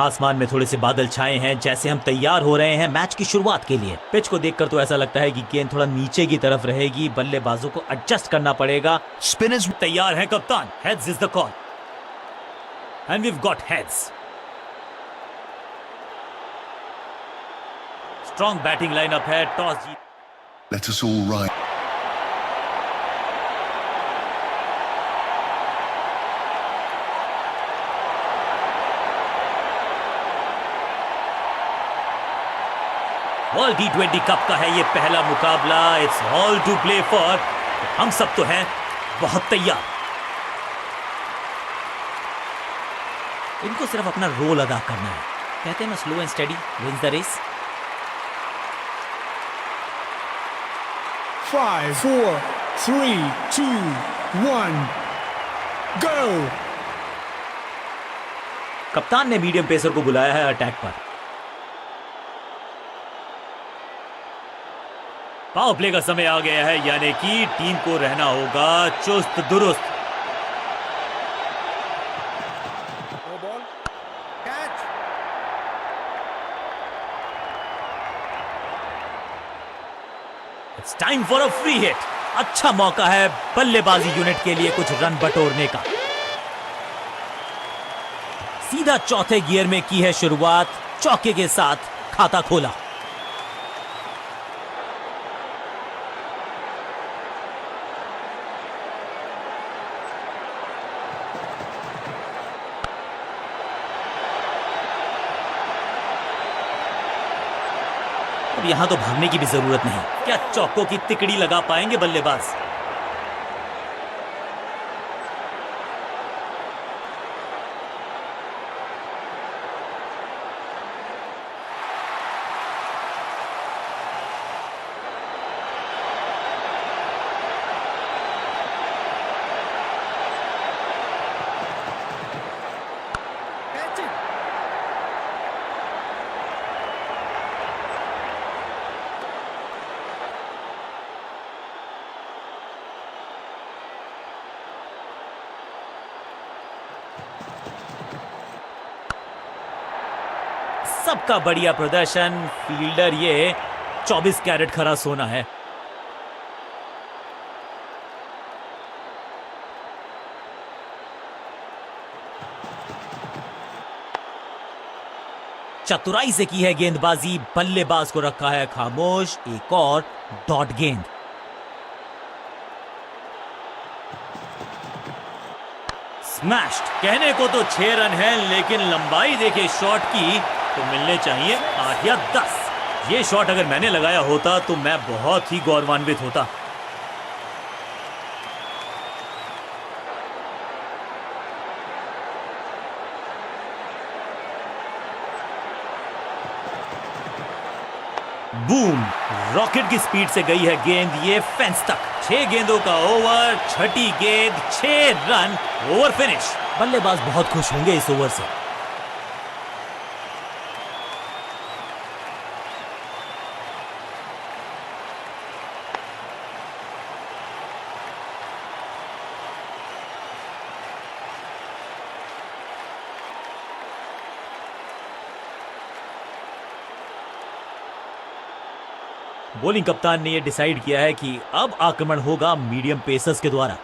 आसमान में थोड़े से बादल छाए हैं, जैसे हम तैयार हो रहे हैं मैच की शुरुआत के लिए। पिच को देखकर तो ऐसा लगता है कि गेंद थोड़ा नीचे की तरफ रहेगी, बल्लेबाजों को एडजस्ट करना पड़ेगा। Spinners तैयार हैं कप्तान। Heads is the call and we have got heads. Strong batting lineup है। टॉस जीत let us all rise. World T20 cup का है ये पहला मुकाबला। It's all to play for. हम सब तो हैं बहुत तैयार। इनको सिर्फ अपना रोल अदा करना है। कहते हैं ना, slow and steady wins the race. 5, 4, 3, 2, 1, go! कप्तान ने मीडियम पेसर को बुलाया है अटैक पर। पावर प्ले का समय आ गया है, यानी कि टीम को रहना होगा चुस्त दुरुस्त। No ball. Catch. It's time for a free hit. अच्छा मौका है बल्लेबाजी यूनिट के लिए कुछ रन बटोरने का। सीधा चौथे गियर में की है शुरुआत, चौके के साथ खाता खोला। अब यहां तो भागने की भी जरूरत नहीं। क्या चौकों की तिकड़ी लगा पाएंगे बल्लेबाज? Catch it. सबका बढ़िया प्रदर्शन। फील्डर ये 24 कैरेट खरा सोना है। चतुराई से की है गेंदबाजी, बल्लेबाज को रखा है खामोश। एक और डॉट गेंद। स्मैश्ड। कहने को तो 6 रन है, लेकिन लंबाई देखे शॉट की तो मिलने चाहिए 8 या 10। ये शॉट अगर मैंने लगाया होता तो मैं बहुत ही गौरवान्वित होता। बूम! रॉकेट की स्पीड से गई है गेंद ये फेंस तक। 6 गेंदों का ओवर, छठी गेंद, 6 रन, ओवर फिनिश। बल्लेबाज बहुत खुश होंगे इस ओवर से। बॉलिंग कप्तान ने यह डिसाइड किया है कि अब आक्रमण होगा मीडियम पेसर्स के द्वारा।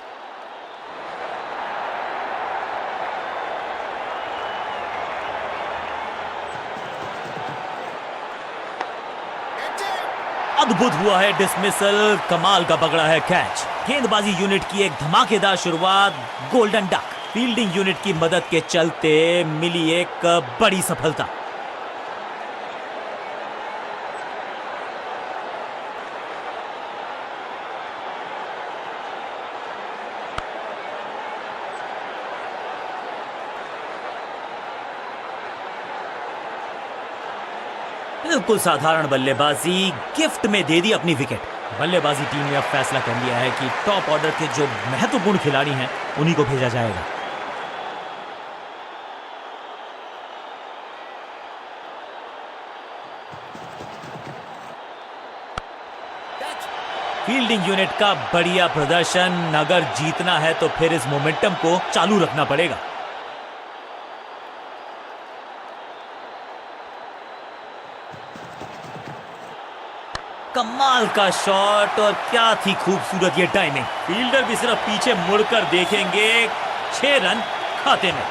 अद्भुत हुआ है डिसमिसल। कमाल का पकड़ा है कैच। गेंदबाजी यूनिट की एक धमाकेदार शुरुआत। Golden duck. फील्डिंग यूनिट की मदद के चलते मिली एक बड़ी सफलता। बिल्कुल साधारण बल्लेबाजी, गिफ्ट में दे दी अपनी विकेट। बल्लेबाजी टीम ने अब फैसला कर लिया है कि टॉप ऑर्डर के जो महत्वपूर्ण खिलाड़ी हैं उन्हीं को भेजा जाएगा। फील्डिंग यूनिट का बढ़िया प्रदर्शन। अगर जीतना है तो फिर इस मोमेंटम को चालू रखना पड़ेगा। कमाल का शॉट और क्या थी खूबसूरत ये टाइमिंग। फील्डर भी सिर्फ पीछे मुड़कर देखेंगे, 6 रन खाते में।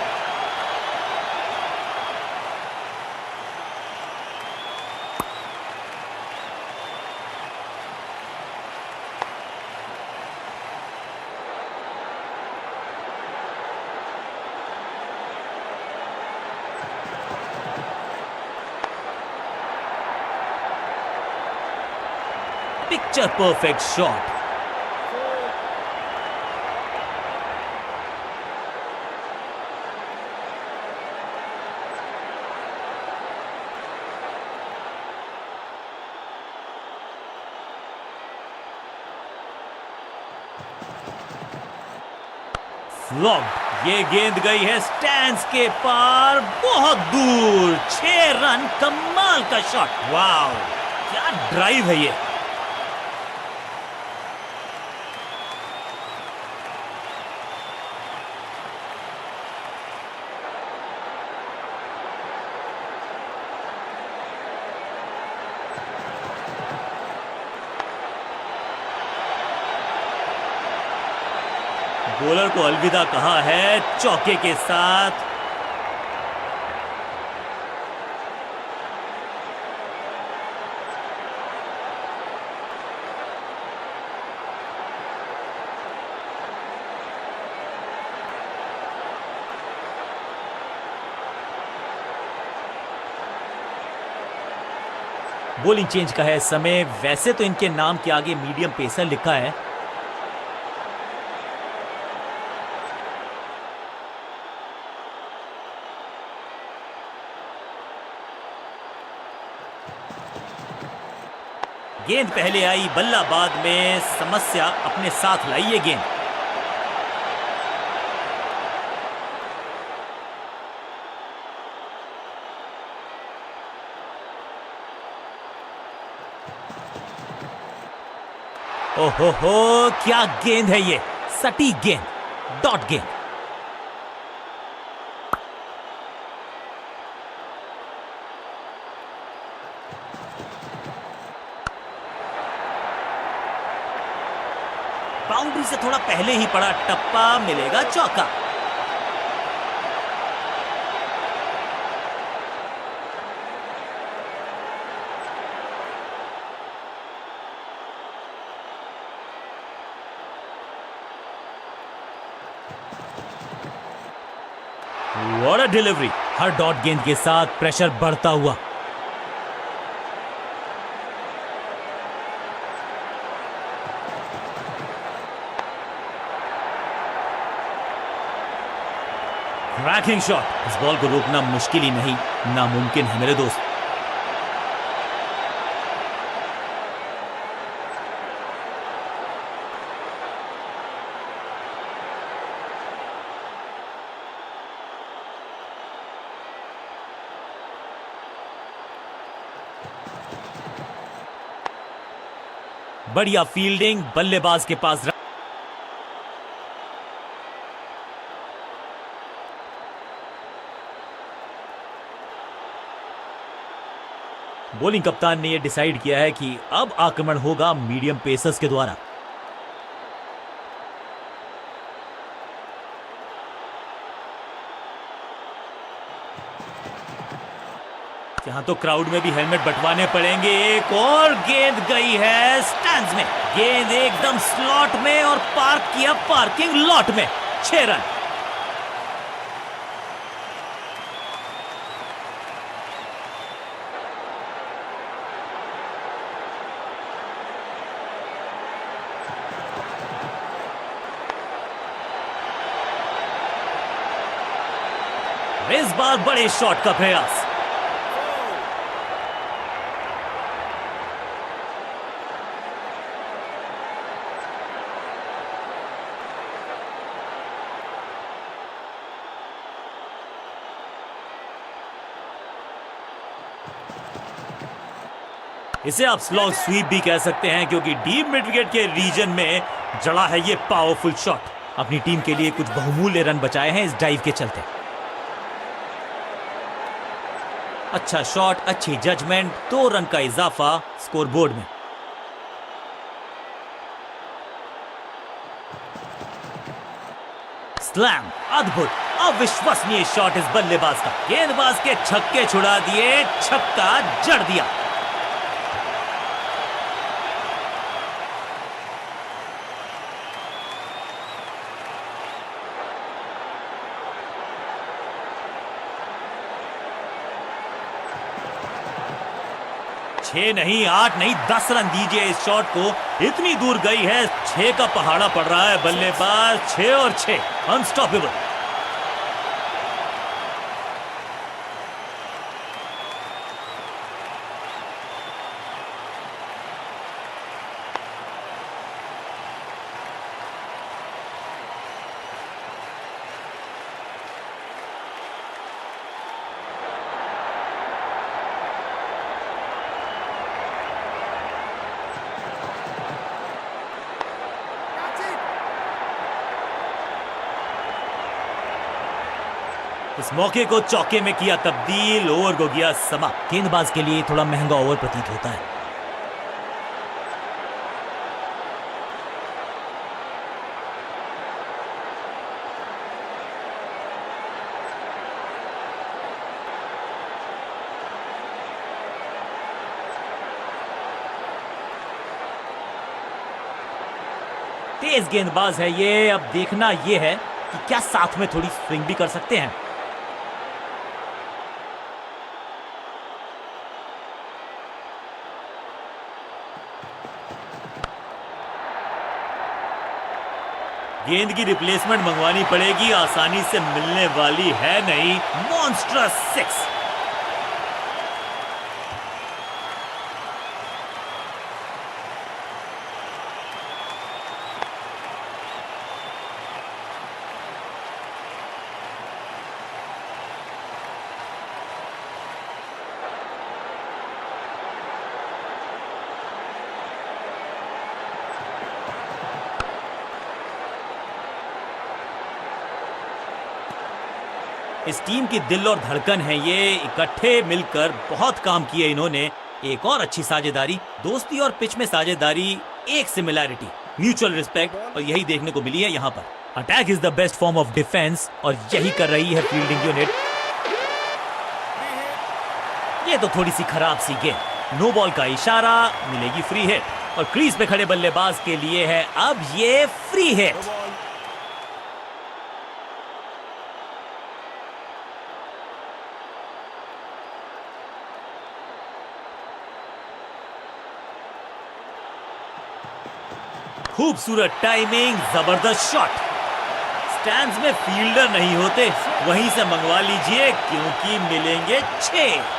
Picture perfect shot. फ्लॉप्ड। ये गेंद गई है स्टैंड्स के पार, बहुत दूर। 6 रन, कमाल का शॉट। वाह, क्या ड्राइव है ये। बॉलर को अलविदा कहा है चौके के साथ। बॉलिंग चेंज का है समय। वैसे तो इनके नाम के आगे मीडियम पेसर लिखा है। गेंद पहले आई, बल्ला बाद में। समस्या अपने साथ लाई ये गेंद। ओहो, क्या गेंद है ये। सटीक गेंद, डॉट गेंद। बाउंड्री से थोड़ा पहले ही पड़ा टप्पा, मिलेगा चौका। What a delivery. Her dot गेंद के साथ प्रेशर बढ़ता हुआ। Cracking shot. इस बॉल को रोकना मुश्किल ही नहीं, नामुमकिन है मेरे दोस्त। बढ़िया फील्डिंग, बल्लेबाज के पास। बॉलिंग कप्तान ने यह डिसाइड किया है कि अब आक्रमण होगा मीडियम पेसर्स के द्वारा। यहां तो क्राउड में भी हेलमेट बंटवाने पड़ेंगे। एक और गेंद गई है स्टैंड्स में। गेंद एकदम स्लॉट में और पार्क किया पार्किंग लॉट में। 6 रन। इस बार बड़े शॉट का प्रयास। इसे आप स्लॉग स्वीप भी कह सकते हैं, क्योंकि डीप मिड विकेट के रीजन में जड़ा है ये पावरफुल शॉट। अपनी टीम के लिए कुछ बहुमूल्य रन बचाए हैं इस डाइव के चलते। अच्छा शॉट, अच्छी जजमेंट, 2 रन का इजाफा स्कोरबोर्ड में। स्लैम, अद्भुत अविश्वसनीय शॉट इस बल्लेबाज का। गेंदबाज के छक्के छुड़ा दिए, छक्का जड़ दिया। छह नहीं, 8 नहीं, 10 रन दीजिए इस शॉट को। इतनी दूर गई है, 6 का पहाड़ा पड़ रहा है। बल्लेबाज 6 और 6, अनस्टॉपेबल। इस मौके को चौके में किया तब्दील, ओवर को किया समाप्त। गेंदबाज के लिए थोड़ा महंगा ओवर प्रतीत होता है। तेज गेंदबाज है ये। अब देखना ये है कि क्या साथ में थोड़ी स्विंग भी कर सकते हैं। गेंद की रिप्लेसमेंट मंगवानी पड़ेगी, आसानी से मिलने वाली है नहीं। मॉन्स्ट्रस 6। इस टीम की दिल और धड़कन है ये। इकट्ठे मिलकर बहुत काम किए इन्होंने। एक और अच्छी साझेदारी, दोस्ती और पिच में साझेदारी, एक सिमिलैरिटी, म्यूचुअल रिस्पेक्ट, और यही देखने को मिली है यहाँ पर। Attack is the best form of defence, और यही कर रही है फील्डिंग यूनिट। ये तो थोड़ी सी खराब सी गेंद। नो बॉल का इशारा, मिलेगी फ्री हिट, और क्रीज पे खड़े बल्लेबाज के लिए है अब ये फ्री हिट। खूबसूरत टाइमिंग, जबरदस्त शॉट। स्टैंड्स में फील्डर नहीं होते, वहीं से मंगवा लीजिए क्योंकि मिलेंगे 6।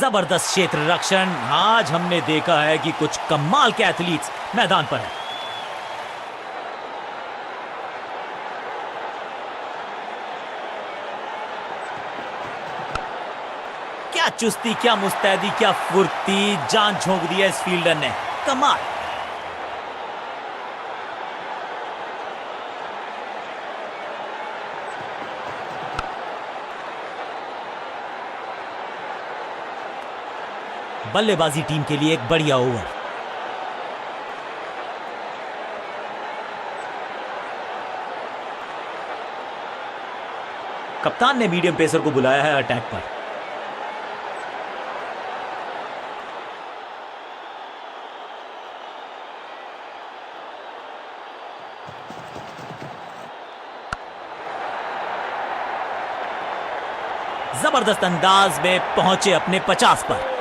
जबरदस्त क्षेत्र रक्षण। आज हमने देखा है कि कुछ कमाल के एथलीट्स मैदान पर हैं। क्या चुस्ती, क्या मुस्तैदी, क्या फुर्ती, जान झोंक दिया इस फील्डर ने। कमाल। बल्लेबाजी टीम के लिए एक बढ़िया ओवर। कप्तान ने मीडियम पेसर को बुलाया है अटैक पर। जबरदस्त अंदाज में पहुंचे अपने 50 पर।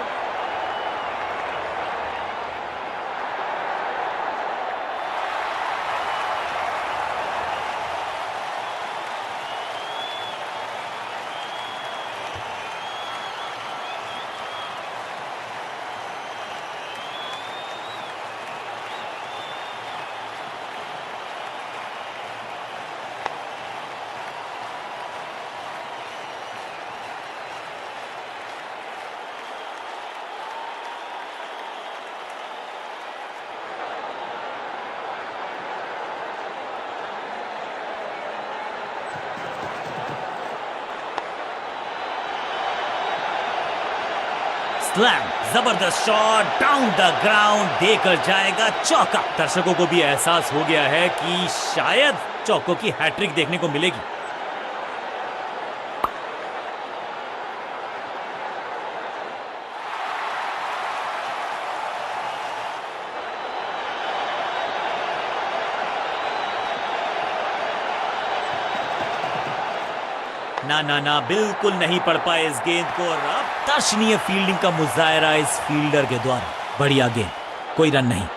स्लैम, जबरदस्त शॉट डाउन द ग्राउंड, देकर जाएगा चौका। दर्शकों को भी एहसास हो गया है कि शायद चौकों की हैट्रिक देखने को मिलेगी। ना ना ना, बिल्कुल नहीं पड़ पाए इस गेंद को। और अब दर्शनीय फील्डिंग का मुजाहरा इस फील्डर के द्वारा। बढ़िया गेंद, कोई रन नहीं।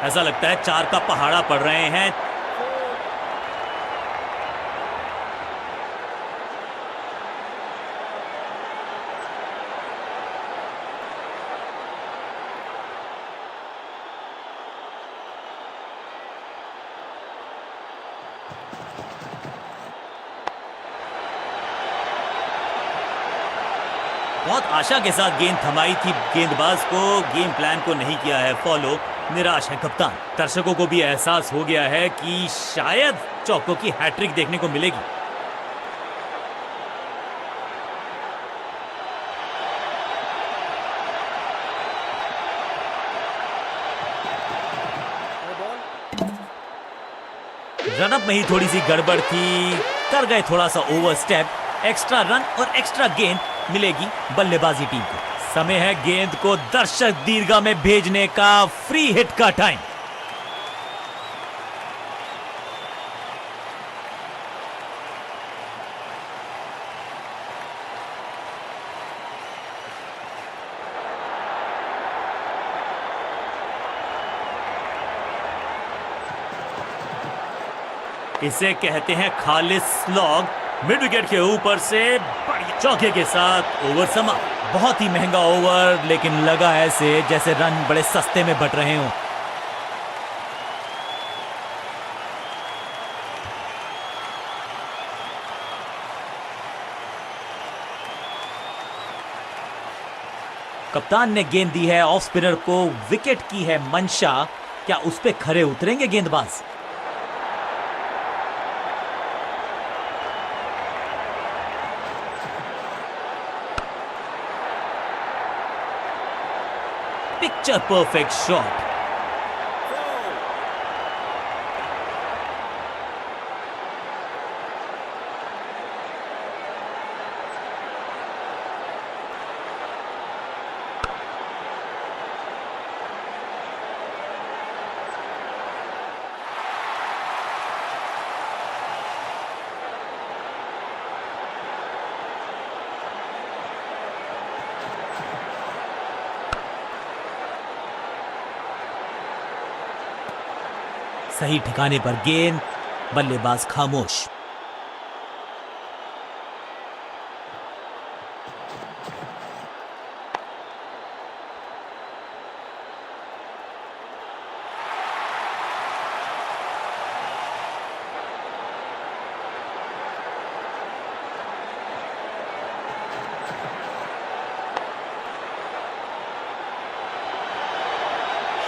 ऐसा लगता है 4 का पहाड़ा पड़ रहे हैं। बहुत आशा के साथ गेंद थमाई थी गेंदबाज को, गेम प्लान को नहीं किया है फॉलो। निराश है कप्तान। दर्शकों को भी एहसास हो गया है कि शायद चौकों की हैट्रिक देखने को मिलेगी। रनअप में ही थोड़ी सी गड़बड़ थी, कर गए थोड़ा सा ओवर स्टेप। एक्स्ट्रा रन और एक्स्ट्रा गेंद मिलेगी बल्लेबाजी टीम को। समय है गेंद को दर्शक दीर्घा में भेजने का, फ्री हिट का टाइम। इसे कहते हैं खालिस स्लॉग। मिड विकेट के ऊपर से बढ़िया चौके के साथ ओवर समा। बहुत ही महंगा ओवर, लेकिन लगा ऐसे जैसे रन बड़े सस्ते में बट रहे हों। कप्तान ने गेंद दी है ऑफ स्पिनर को, विकेट की है मंशा। क्या उस पे खरे उतरेंगे गेंदबाज? Picture perfect shot. सही ठिकाने पर गेंद, बल्लेबाज खामोश।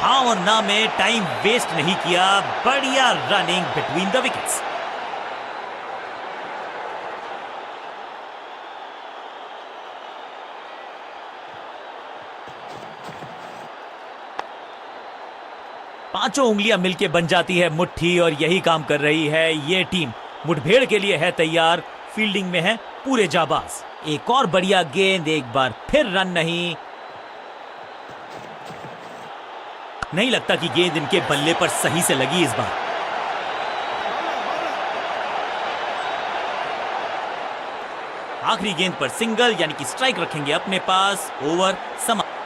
हाँ और ना में टाइम वेस्ट नहीं किया, बढ़िया रनिंग बिटवीन द विकेट्स। पांचों उंगलियां मिलके बन जाती है मुट्ठी, और यही काम कर रही है ये टीम। मुठभेड़ के लिए है तैयार, फील्डिंग में है पूरे जाबाज। एक और बढ़िया गेंद, एक बार फिर रन नहीं लगता कि गेंद इनके बल्ले पर सही से लगी इस बार। आखिरी गेंद पर सिंगल, यानी कि स्ट्राइक रखेंगे अपने पास। ओवर समाप्त।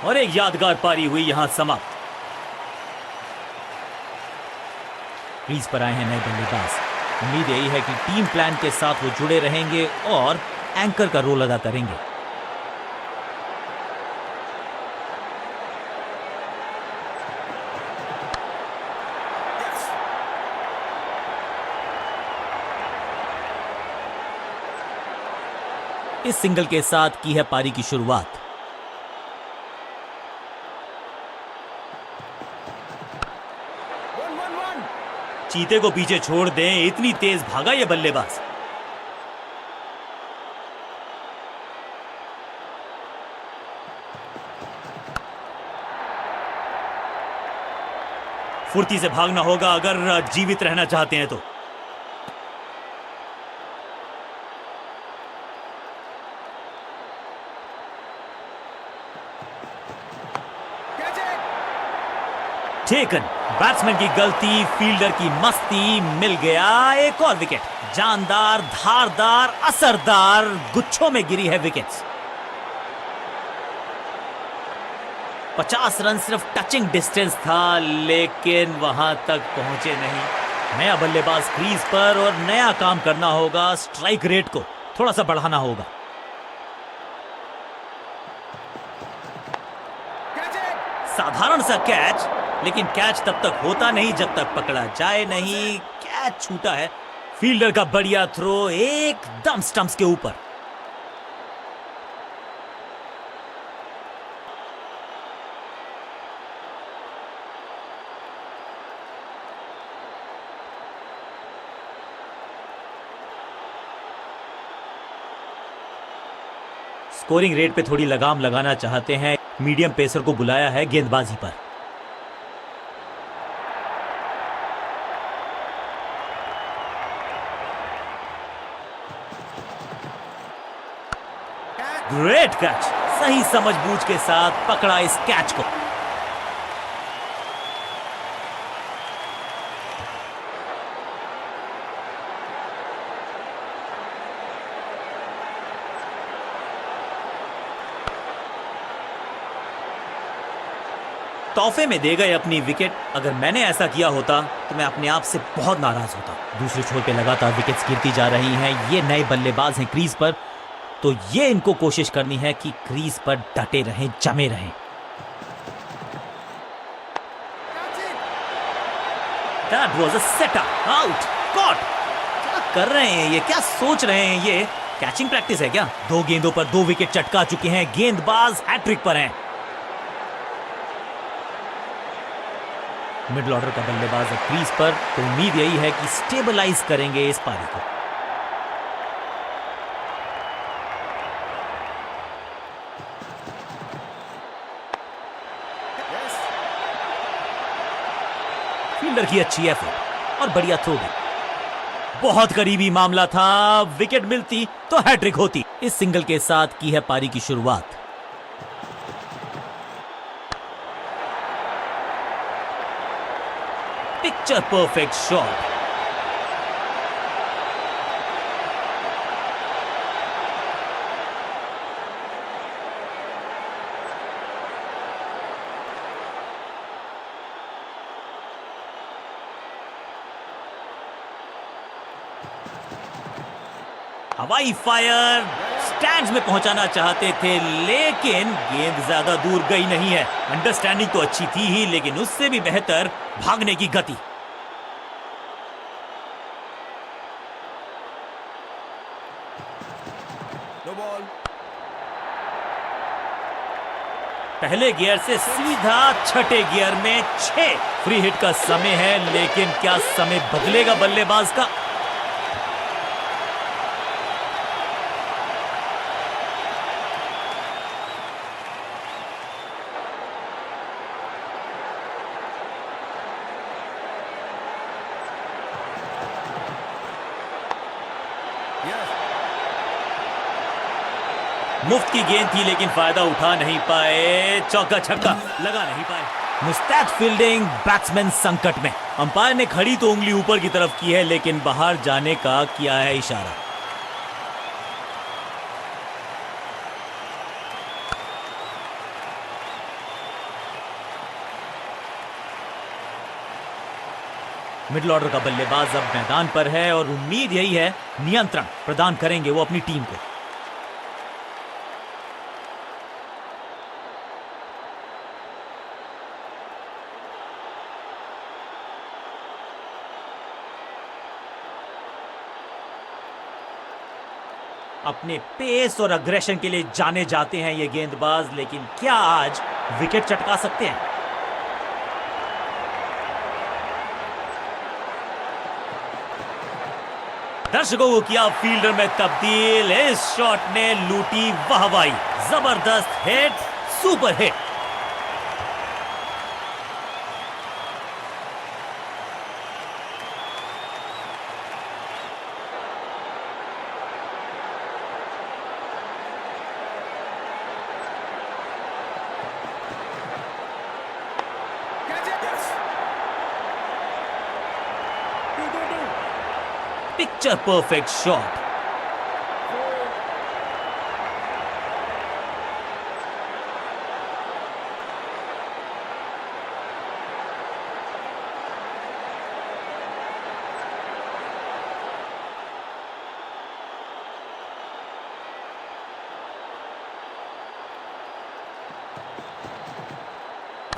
और एक यादगार पारी हुई यहां समाप्त। क्रीज पर आए हैं नए बल्लेबाज। उम्मीद यही है कि टीम प्लान के साथ वो जुड़े रहेंगे और एंकर का रोल अदा करेंगे। इस सिंगल के साथ की है पारी की शुरुआत। चीते को पीछे छोड़ दें, इतनी तेज भागा ये बल्लेबाज। फुर्ती से भागना होगा अगर जीवित रहना चाहते हैं तो। टेकन, बैट्समैन की गलती, फील्डर की मस्ती, मिल गया एक और विकेट। जानदार, धारदार, असरदार गुच्छों में गिरी है विकेट्स। 50 रन सिर्फ टचिंग डिस्टेंस था, लेकिन वहां तक पहुंचे नहीं। नया बल्लेबाज क्रीज पर और नया काम करना होगा। स्ट्राइक रेट को थोड़ा सा बढ़ाना होगा। साधारण सा कैच, लेकिन कैच तब तक होता नहीं जब तक पकड़ा जाए नहीं। कैच छूटा है। फील्डर का बढ़िया थ्रो एकदम स्टंप्स के ऊपर। स्कोरिंग रेट पे थोड़ी लगाम लगाना चाहते हैं। मीडियम पेसर को बुलाया है गेंदबाजी पर। ग्रेट कैच, सही समझबूझ के साथ पकड़ा इस कैच को। तोहफे में दे गए अपनी विकेट। अगर मैंने ऐसा किया होता तो मैं अपने आप से बहुत नाराज होता। दूसरे छोर पे लगातार विकेट्स गिरती जा रही हैं। ये नए बल्लेबाज हैं क्रीज पर, तो ये इनको कोशिश करनी है कि क्रीज पर डटे रहें, जमे रहें। That was a setup, out, caught। क्या कर रहे हैं ये, क्या सोच रहे हैं ये? कैचिंग प्रैक्टिस है क्या? 2 गेंदों पर 2 विकेट चटका चुके हैं। गेंदबाज हैट्रिक पर हैं। मिडिल ऑर्डर का बल्लेबाज है क्रीज पर, तो उम्मीद यही है कि स्टेबलाइज करेंगे इस पारी को। फील्डर की अच्छी एफर्ट और बढ़िया थ्रो भी। बहुत करीबी मामला था। विकेट मिलती तो हैट्रिक होती। इस सिंगल के साथ की है पारी की शुरुआत। Picture perfect shot. हवाई फायर, स्टैंड्स में पहुंचाना चाहते थे, लेकिन गेंद ज्यादा दूर गई नहीं है। अंडरस्टैंडिंग तो अच्छी थी ही, लेकिन उससे भी बेहतर भागने की गति। No ball. पहले गियर से सीधा छठे गियर में 6। फ्री हिट का समय है, लेकिन क्या समय बदलेगा बल्लेबाज का? मुफ्त की गेंद थी, लेकिन फायदा उठा नहीं पाए। चौका छक्का लगा नहीं पाए। मुस्तैद फील्डिंग, बैट्समैन संकट में। अंपायर ने खड़ी तो उंगली ऊपर की तरफ की है, लेकिन बाहर जाने का किया है इशारा। मिडिल ऑर्डर का बल्लेबाज अब मैदान पर है और उम्मीद यही है नियंत्रण प्रदान करेंगे वो अपनी टीम को। अपने पेस और अग्रेशन के लिए जाने जाते हैं ये गेंदबाज, लेकिन क्या आज विकेट चटका सकते हैं? दर्शकों को किया फील्डर में तब्दील, इस शॉट ने लूटी वाहवाही, जबरदस्त hit, super hit. Catch it. Yes. 2-2-2. Picture perfect shot.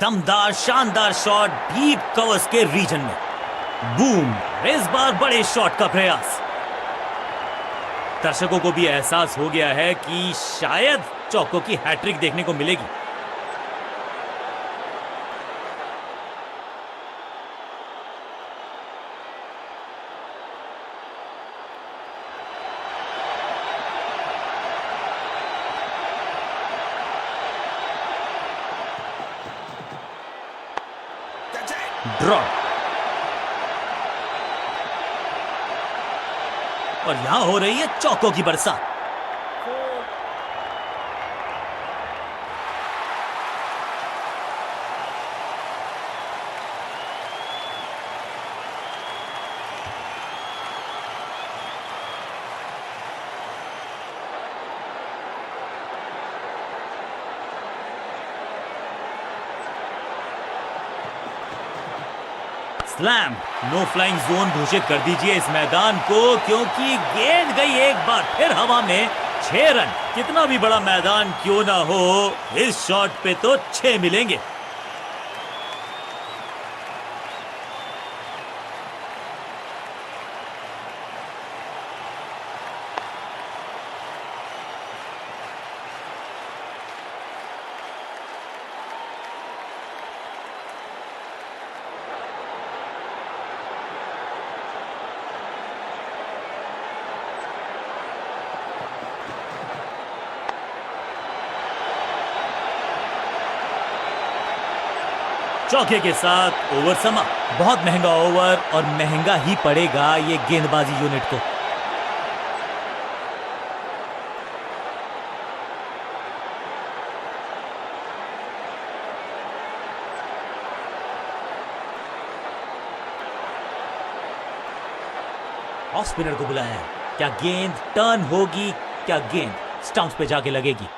दमदार शानदार शॉट डीप कवर्स के रीजन में। बूम, इस बार बड़े शॉट का प्रयास। दर्शकों को भी एहसास हो गया है कि शायद चौको की हैट्रिक देखने को मिलेगी। Catch it. ड्रॉप, और यहां हो रही है चौकों की बरसात। 4. स्लैम, नो फ्लाइंग जोन घोषित कर दीजिए इस मैदान को, क्योंकि गेंद गई एक बार फिर हवा में। 6 रन, कितना भी बड़ा मैदान क्यों ना हो, इस शॉट पे तो 6 मिलेंगे। चौके के साथ ओवर समा। बहुत महंगा ओवर और महंगा ही पड़ेगा ये गेंदबाजी यूनिट को। ऑफ स्पिनर को बुलाया है। क्या गेंद टर्न होगी? क्या गेंद स्टंप्स पे जाके लगेगी?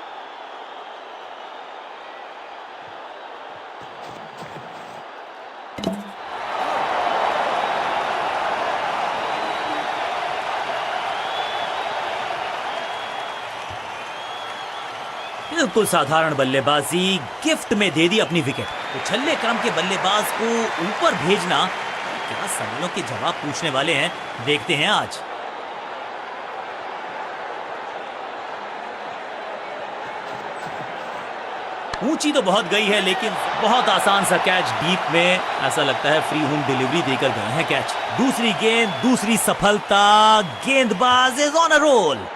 बिल्कुल साधारण बल्लेबाजी, गिफ्ट में दे दी अपनी विकेट। उछल्ले क्रम के बल्लेबाज को ऊपर भेजना, क्या सवालों के जवाब पूछने वाले हैं, देखते हैं आज। ऊंची तो बहुत गई है, लेकिन बहुत आसान सा कैच डीप में। ऐसा लगता है फ्री होम डिलीवरी देकर गए हैं कैच। दूसरी गेंद, दूसरी सफलता, गेंदबाज इज ऑन अ रोल।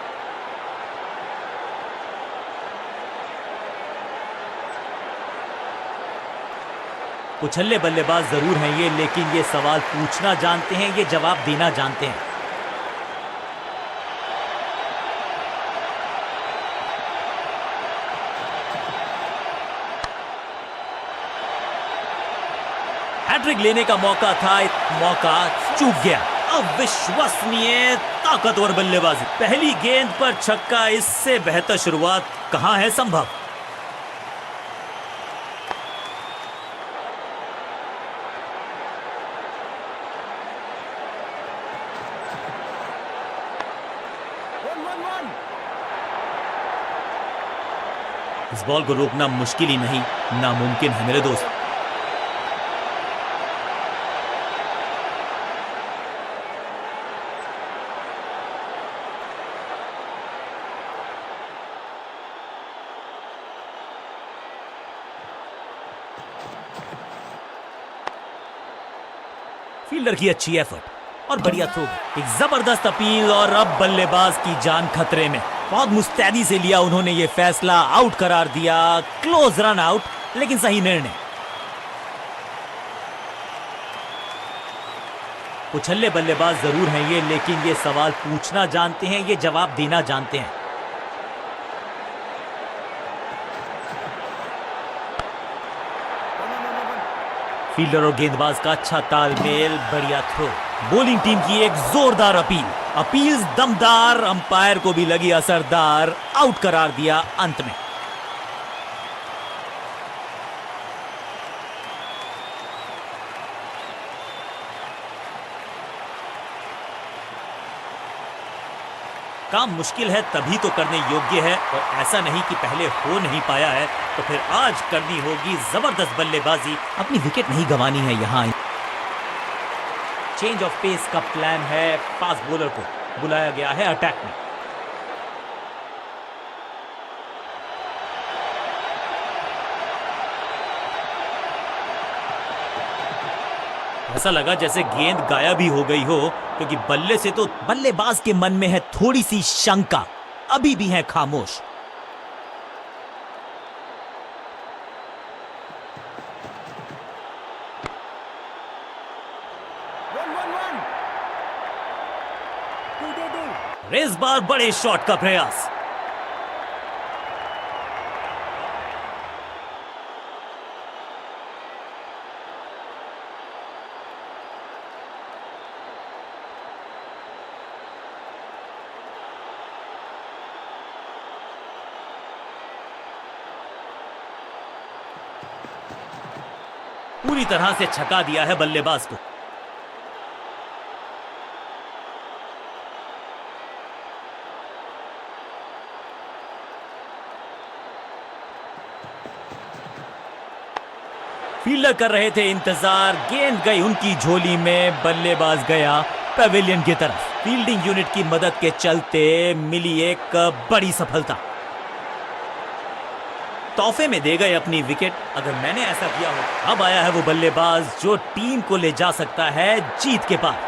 उछल्ले बल्लेबाज जरूर हैं ये, लेकिन ये सवाल पूछना जानते हैं, ये जवाब देना जानते हैं। हैट्रिक लेने का मौका था, मौका चूक गया। अविश्वसनीय ताकतवर बल्लेबाजी। पहली गेंद पर छक्का, इससे बेहतर शुरुआत कहां है संभव। 1-1-1. इस बॉल को रोकना मुश्किल ही नहीं, नामुमकिन है मेरे दोस्त। फील्डर की अच्छी एफर्ट और बढ़िया थ्रो, एक जबरदस्त अपील और अब बल्लेबाज की जान खतरे में। बहुत मुस्तैदी से लिया उन्होंने ये फैसला, आउट करार दिया। क्लोज रन आउट, लेकिन सही निर्णय। उछल्ले बल्लेबाज जरूर हैं ये, लेकिन ये सवाल पूछना जानते हैं, ये जवाब देना जानते हैं। फील्डर और गेंदबाज का अच्छा तालमेल, बढ़िया थ्रो। बॉलिंग टीम की एक जोरदार अपील, अपील्स दमदार, अंपायर को भी लगी असरदार, आउट करार दिया अंत में। काम मुश्किल है तभी तो करने योग्य है, और ऐसा नहीं कि पहले हो नहीं पाया है तो फिर आज करनी होगी जबरदस्त बल्लेबाजी। अपनी विकेट नहीं गंवानी है यहां। चेंज ऑफ पेस का प्लान है, फास्ट बॉलर को बुलाया गया है अटैक में। ऐसा लगा जैसे गेंद गायब ही हो गई हो, क्योंकि बल्ले से तो बल्लेबाज के मन में है थोड़ी सी शंका, अभी भी है खामोश। इस बार बड़े शॉट का प्रयास। पूरी तरह से छका दिया है बल्लेबाज को। फील्डर कर रहे थे इंतजार, गेंद गई उनकी झोली में, बल्लेबाज गया पवेलियन की तरफ। फील्डिंग यूनिट की मदद के चलते मिली एक बड़ी सफलता। तोहफे में दे गए अपनी विकेट। अगर मैंने ऐसा किया हो, अब आया है वो बल्लेबाज जो टीम को ले जा सकता है जीत के पार।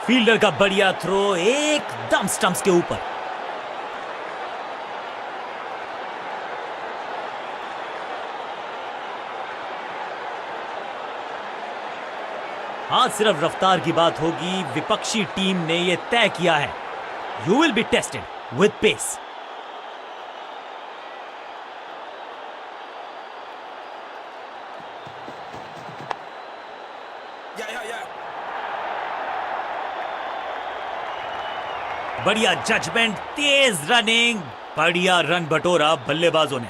फील्डर का बढ़िया थ्रो, एकदम स्टंप्स के ऊपर। आज सिर्फ रफ्तार की बात होगी, विपक्षी टीम ने यह तय किया है, you will be tested with pace. बढ़िया जजमेंट, तेज रनिंग, बढ़िया रन बटोरा बल्लेबाजों ने।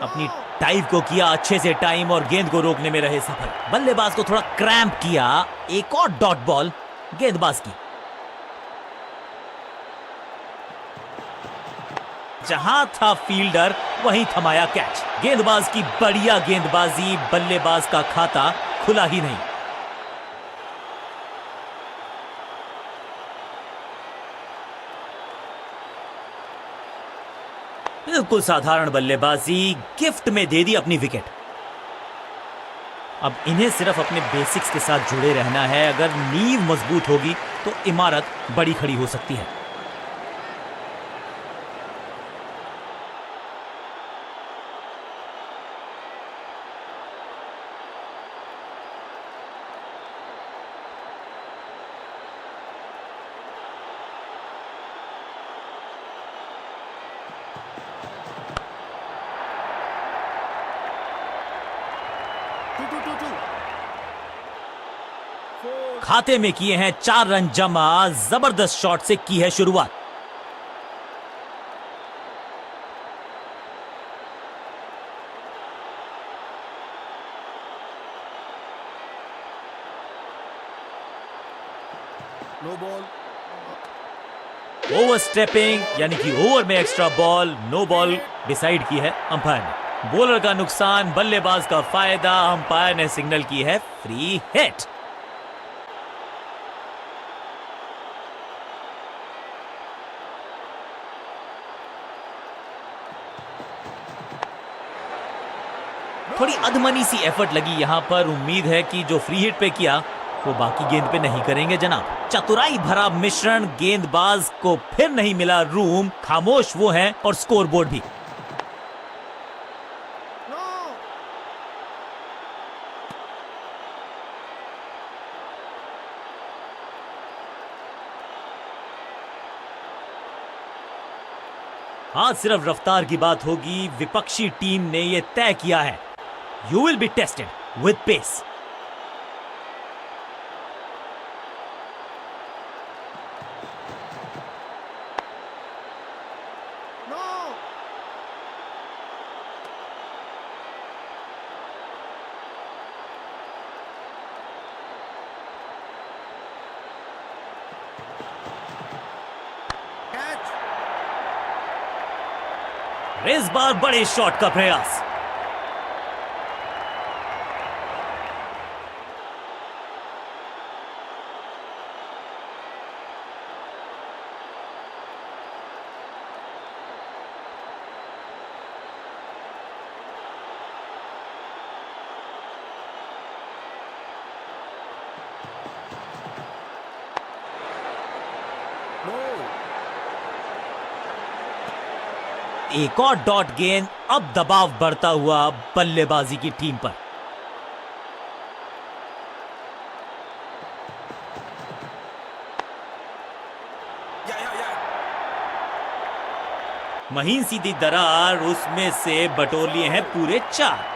अपनी टाइप को किया अच्छे से टाइम और गेंद को रोकने में रहे सफल। बल्लेबाज को थोड़ा क्रैम्प किया, एक और डॉट बॉल गेंदबाज की। जहां था फील्डर वहीं थमाया कैच। गेंदबाज की बढ़िया गेंदबाजी, बल्लेबाज का खाता खुला ही नहीं। बिल्कुल साधारण बल्लेबाजी, गिफ्ट में दे दी अपनी विकेट। अब इन्हें सिर्फ अपने बेसिक्स के साथ जुड़े रहना है। अगर नींव मजबूत होगी तो इमारत बड़ी खड़ी हो सकती है। खाते में किए हैं 4 रन जमा। जबरदस्त शॉट से की है शुरुआत। No ball. ओवर स्टेपिंग यानी कि ओवर में extra ball, no ball decide की है अंपायर ने। बॉलर का नुकसान, बल्लेबाज का फायदा। अंपायर ने सिग्नल की है फ्री हिट। थोड़ी अधमनी सी एफर्ट लगी यहां पर। उम्मीद है कि जो फ्री हिट पे किया वो बाकी गेंद पे नहीं करेंगे जनाब। चतुराई भरा मिश्रण, गेंदबाज को फिर नहीं मिला रूम। खामोश वो हैं और स्कोरबोर्ड भी। No. आज सिर्फ रफ्तार की बात होगी। विपक्षी टीम ने यह तय किया है, you will be tested with pace. No. Catch. इस बार बड़े शॉट का प्रयास। No. एक और डॉट गेंद। अब दबाव बढ़ता हुआ बल्लेबाजी की टीम पर। Yeah. महीन सीधी दरार, उसमें से बटोर लिए हैं पूरे 4।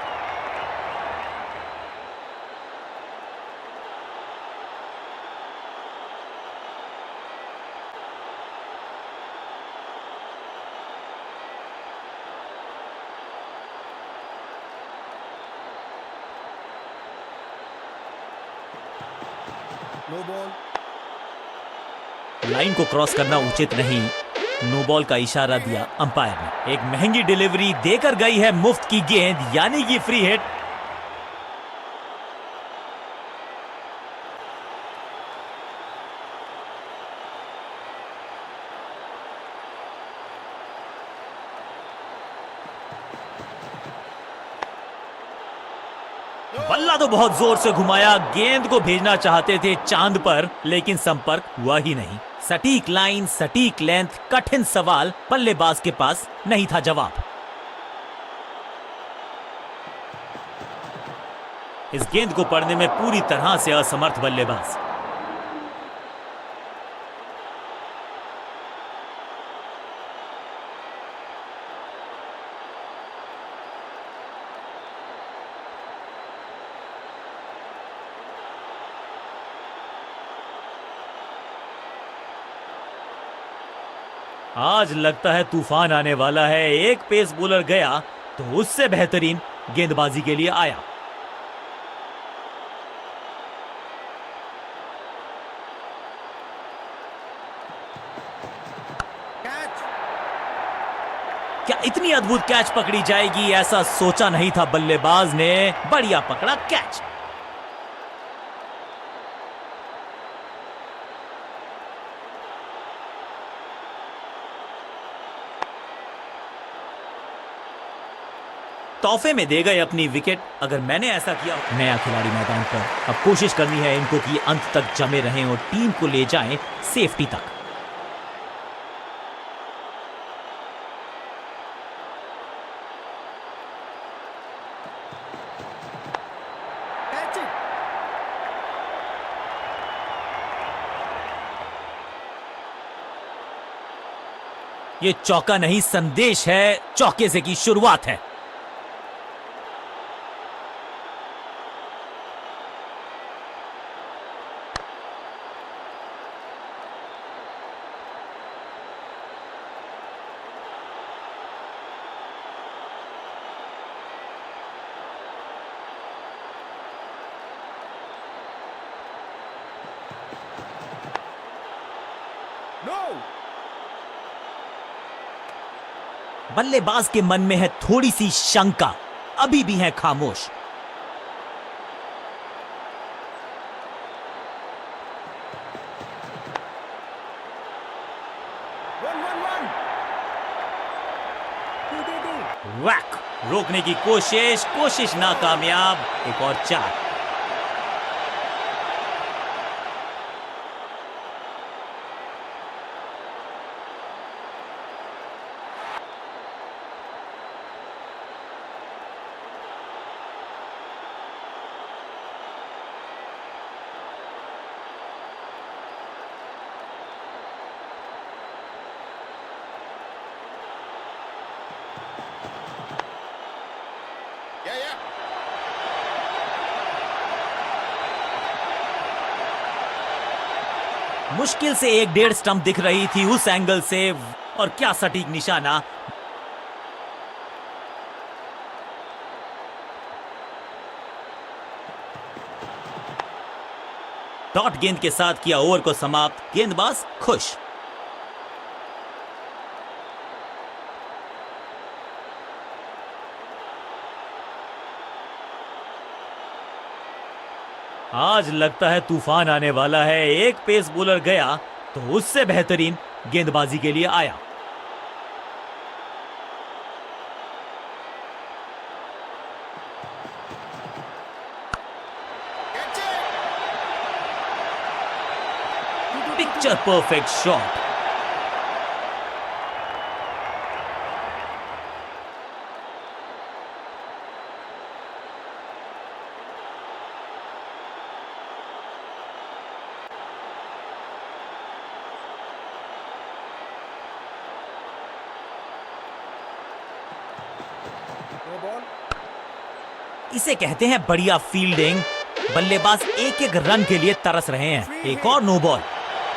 No ball. लाइन को क्रॉस करना उचित नहीं। नो बॉल का इशारा दिया अंपायर ने। एक महंगी डिलीवरी देकर गई है मुफ्त की गेंद, यानी कि फ्री हिट। बल्ला तो बहुत जोर से घुमाया। गेंद को भेजना चाहते थे चांद पर, लेकिन संपर्क हुआ ही नहीं। सटीक लाइन, सटीक लेंथ, कठिन सवाल, बल्लेबाज के पास नहीं था जवाब। इस गेंद को पढ़ने में पूरी तरह से असमर्थ बल्लेबाज। आज लगता है तूफान आने वाला है। एक पेस बॉलर गया तो उससे बेहतरीन गेंदबाजी के लिए आया। Catch. क्या इतनी अद्भुत कैच पकड़ी जाएगी, ऐसा सोचा नहीं था बल्लेबाज ने। बढ़िया पकड़ा कैच। तोहफे में दे गए अपनी विकेट। अगर मैंने ऐसा किया, नया खिलाड़ी मैदान पर, अब कोशिश करनी है इनको कि अंत तक जमे रहें और टीम को ले जाएं सेफ्टी तक। Catch it. ये चौका नहीं, संदेश है। चौके से की शुरुआत है। No. बल्लेबाज के मन में है थोड़ी सी शंका, अभी भी है खामोश। 1-1-1. 2-2-2. वैक, रोकने की कोशिश नाकामयाब। एक और 4। Yeah, yeah. मुश्किल से 1.5 स्टंप दिख रही थी उस एंगल से, और क्या सटीक निशाना। डॉट गेंद के साथ किया ओवर को समाप्त, गेंदबाज खुश। आज लगता है तूफान आने वाला है। एक पेस बॉलर गया तो उससे बेहतरीन गेंदबाजी के लिए आया। Catch it. Picture perfect shot. No ball. इसे कहते हैं बढ़िया फील्डिंग। बल्लेबाज एक एक रन के लिए तरस रहे हैं। एक और नो बॉल।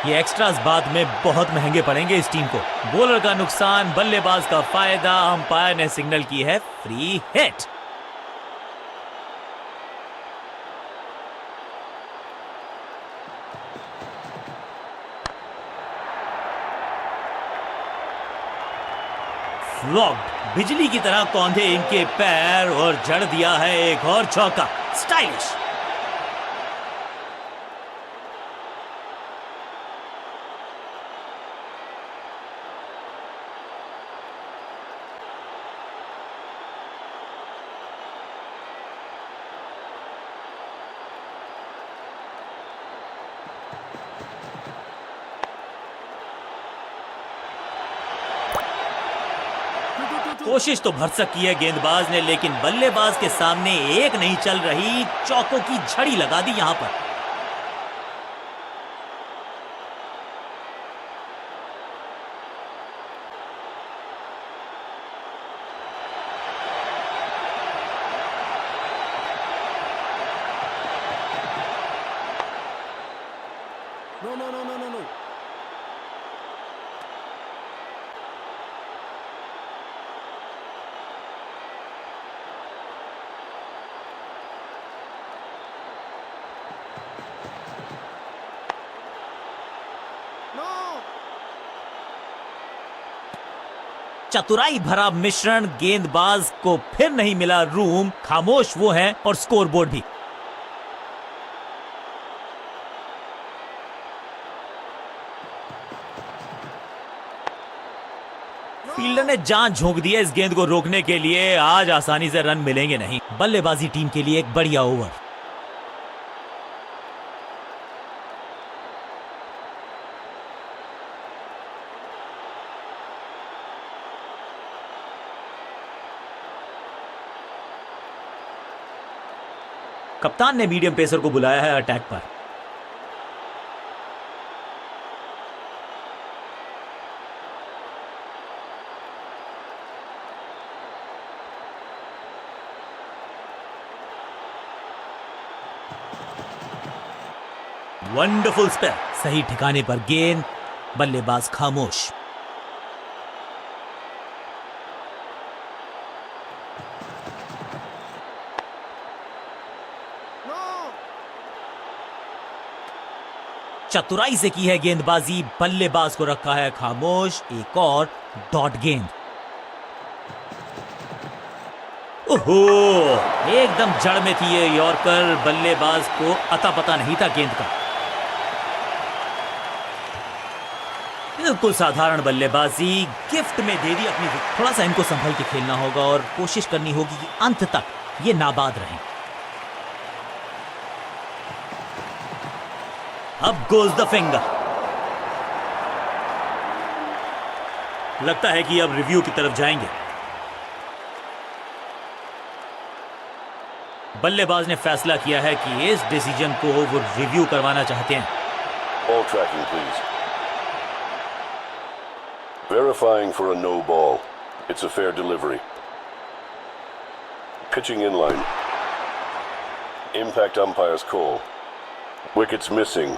ये एक्स्ट्रास बाद में बहुत महंगे पड़ेंगे इस टीम को। बॉलर का नुकसान, बल्लेबाज का फायदा। अंपायर ने सिग्नल की है फ्री हिट। फ्लॉग्ड। बिजली की तरह कौंधे इनके पैर, और जड़ दिया है एक और चौका। स्टाइलिश। कोशिश तो भरसक की है गेंदबाज ने, लेकिन बल्लेबाज के सामने एक नहीं चल रही। चौकों की झड़ी लगा दी यहां पर। No, no, no, no, no, no. No. चतुराई भरा मिश्रण। गेंदबाज को फिर नहीं मिला रूम। खामोश वो है, और स्कोरबोर्ड भी। फील्डर ने जान झोंक दी है इस गेंद को रोकने के लिए। आज आसानी से रन मिलेंगे नहीं। बल्लेबाजी टीम के लिए एक बढ़िया ओवर। कप्तान ने मीडियम पेसर को बुलाया है अटैक पर। Wonderful spell. सही ठिकाने पर गेंद। बल्लेबाज खामोश। No. चतुराई से की है गेंदबाजी, बल्लेबाज को रखा है खामोश। एक और डॉट गेंद। ओहो, एकदम जड़ में थी ये यॉर्कर, बल्लेबाज को अता पता नहीं था गेंद का। बिल्कुल साधारण बल्लेबाजी गिफ्ट में दे दी अपनी। थोड़ा सा इनको संभल के खेलना होगा और कोशिश करनी होगी कि अंत तक ये नाबाद रहें। अब गोज द फिंगर। लगता है कि अब रिव्यू की तरफ जाएंगे। बल्लेबाज ने फैसला किया है कि इस डिसीजन को वो रिव्यू करवाना चाहते हैं। Ball tracking, please. Verifying for a no ball. It's a fair delivery. Pitching in line. Impact umpire's call. Wickets missing.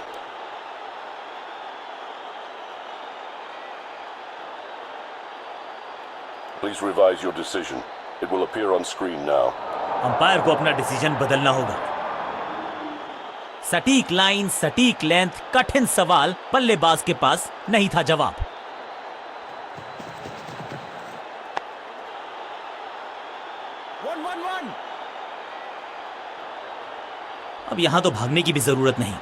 Please revise your decision. It will appear on screen now. Umpire को अपना decision बदलना होगा। सटीक line, सटीक length, कठिन सवाल, बल्लेबाज के पास नहीं था जवाब। One, one, one. अब यहां तो भागने की भी जरूरत नहीं।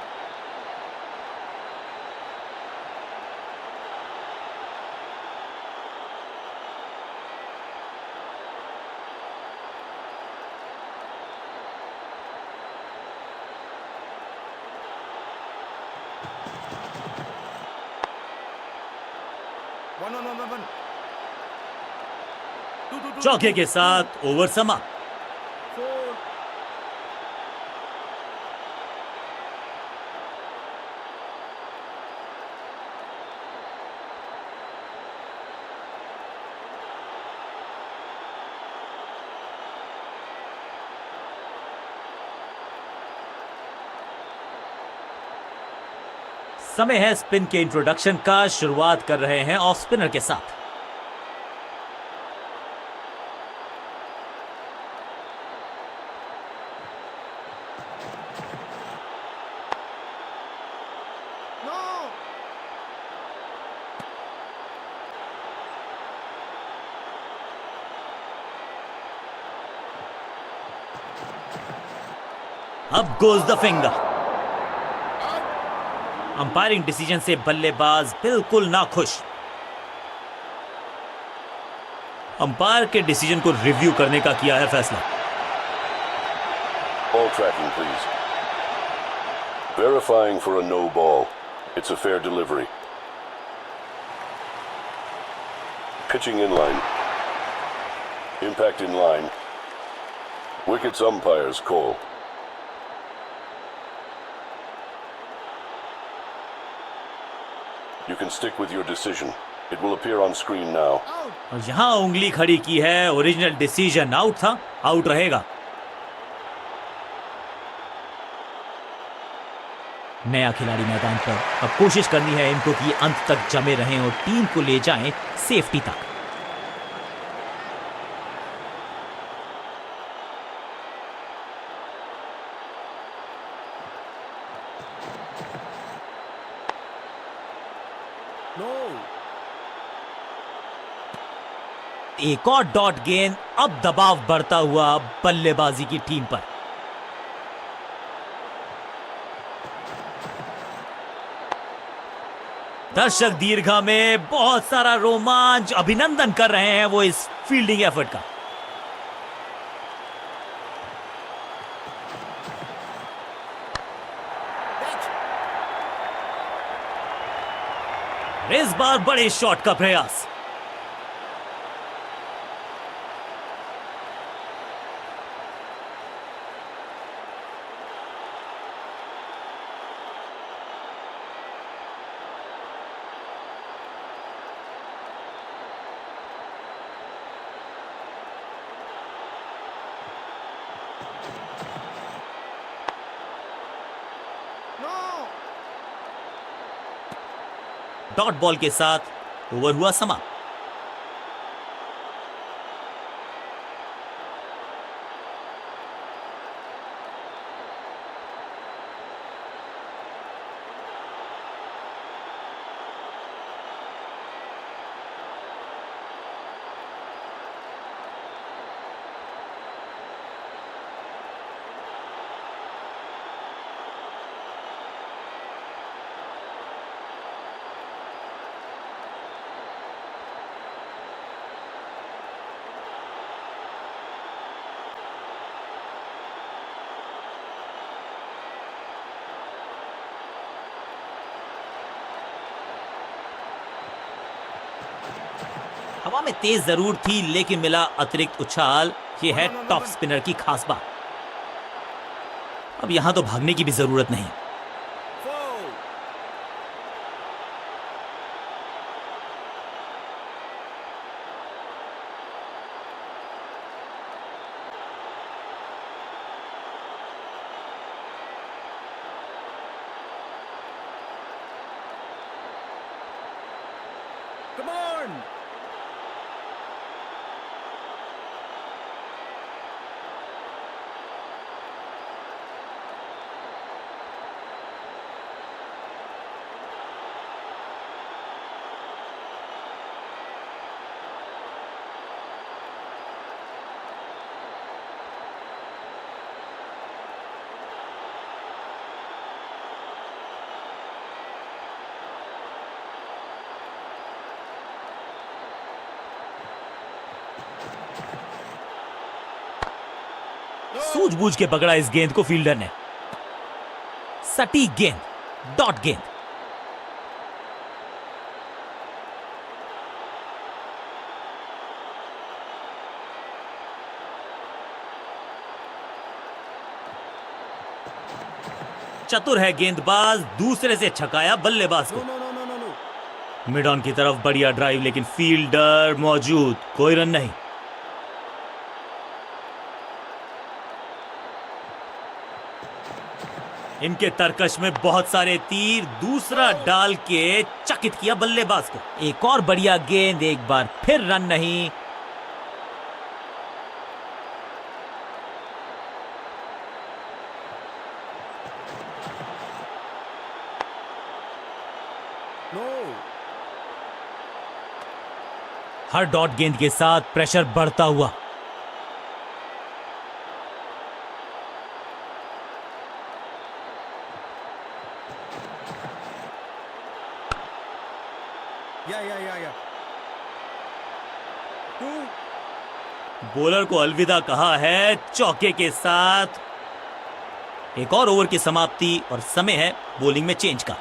One, one, one, one, one. Two, चौके के साथ ओवर समाप्त। 4. समय है स्पिन के इंट्रोडक्शन का। शुरुआत कर रहे हैं ऑफ स्पिनर के साथ। No. अब goes the finger. Umpiring decision से बल्लेबाज बिल्कुल ना खुश। अंपायर के डिसीजन को रिव्यू करने का किया है फैसला। Ball tracking, please. Verifying for a no ball. It's a fair delivery. Pitching in line. Impact in line. Wickets umpire's call. You can stick with your decision. It will appear on screen now. Out. और यहां उंगली खड़ी की है। Original decision out था, out रहेगा। नया खिलाड़ी मैदान पर। अब कोशिश करनी है इनको कि अंत तक जमे रहें और टीम को ले जाएं सेफ्टी तक। No. एक और डॉट गेंद। अब दबाव बढ़ता हुआ बल्लेबाजी की टीम पर। दर्शक दीर्घा में बहुत सारा रोमांच। अभिनंदन कर रहे हैं वो इस फील्डिंग एफर्ट का। Catch. इस बार बड़े शॉट का प्रयास। No. डॉट बॉल के साथ ओवर हुआ समाप्त। हवा में तेज जरूर थी लेकिन मिला अतिरिक्त उछाल। ये है टॉप स्पिनर की खास बात। अब यहां तो भागने की भी जरूरत नहीं। 4. Come on. सूझबूझ के पकड़ा इस गेंद को फील्डर ने। सटीक गेंद, डॉट गेंद। चतुर है गेंदबाज, दूसरे से छकाया बल्लेबाज को। No, no, no, no, no, no. Mid on की तरफ बढ़िया ड्राइव लेकिन फील्डर मौजूद, कोई रन नहीं। इनके तरकश में बहुत सारे तीर, दूसरा डाल के चकित किया बल्लेबाज को। एक और बढ़िया गेंद, एक बार फिर रन नहीं। No. हर डॉट गेंद के साथ प्रेशर बढ़ता हुआ। Yeah. 2. बॉलर को अलविदा कहा है चौके के साथ। एक और ओवर की समाप्ति और समय है बॉलिंग में चेंज का।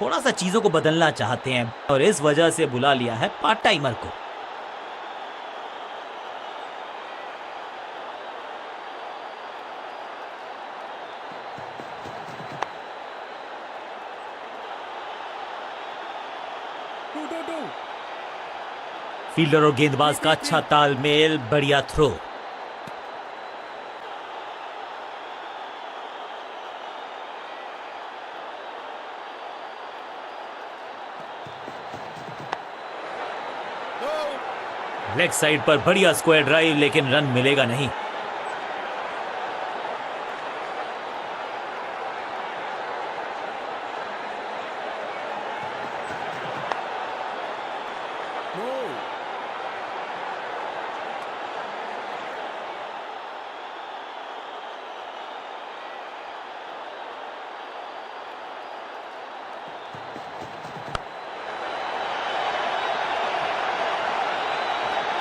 थोड़ा सा चीजों को बदलना चाहते हैं और इस वजह से बुला लिया है पार्ट टाइमर को। Two. फील्डर और गेंदबाज का अच्छा तालमेल, बढ़िया थ्रो। लेग साइड पर बढ़िया स्क्वायर ड्राइव लेकिन रन मिलेगा नहीं। No.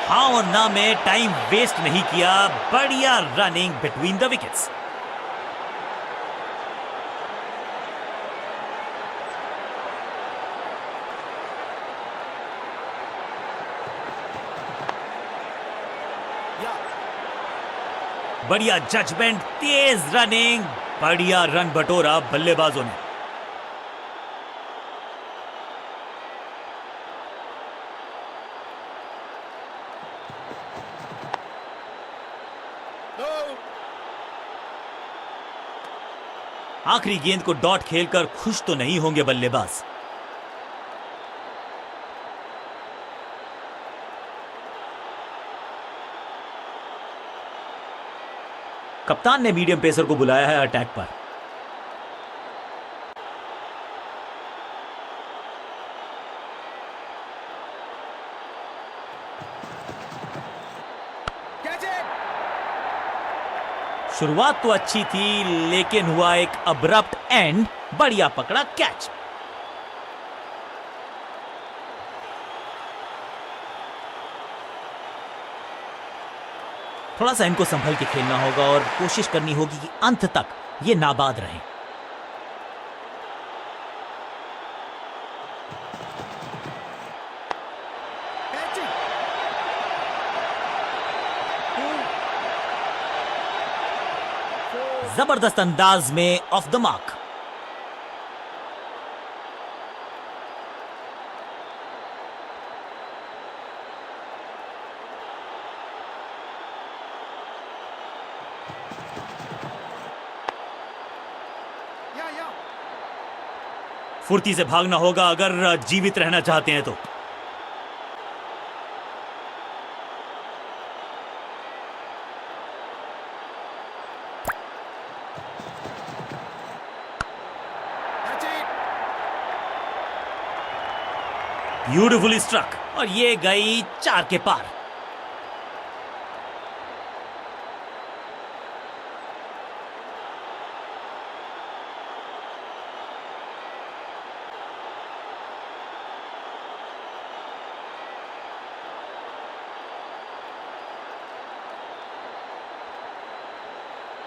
हाँ और ना में टाइम वेस्ट नहीं किया, बढ़िया running between the wickets. Yeah. बढ़िया जजमेंट, तेज रनिंग, बढ़िया रन बटोरा बल्लेबाजों ने। No. आखिरी गेंद को डॉट खेलकर खुश तो नहीं होंगे बल्लेबाज। कप्तान ने मीडियम पेसर को बुलाया है अटैक पर। Catch it. शुरुआत तो अच्छी थी लेकिन हुआ एक अब्रप्ट एंड, बढ़िया पकड़ा कैच। थोड़ा सा इनको संभल के खेलना होगा और कोशिश करनी होगी कि अंत तक ये नाबाद रहें। Catch it. जबरदस्त अंदाज में ऑफ द मार्क। Yeah. फुर्ती से भागना होगा अगर जीवित रहना चाहते हैं तो। Catch it. ब्यूटीफुली स्ट्रक और ये गई 4 के पार।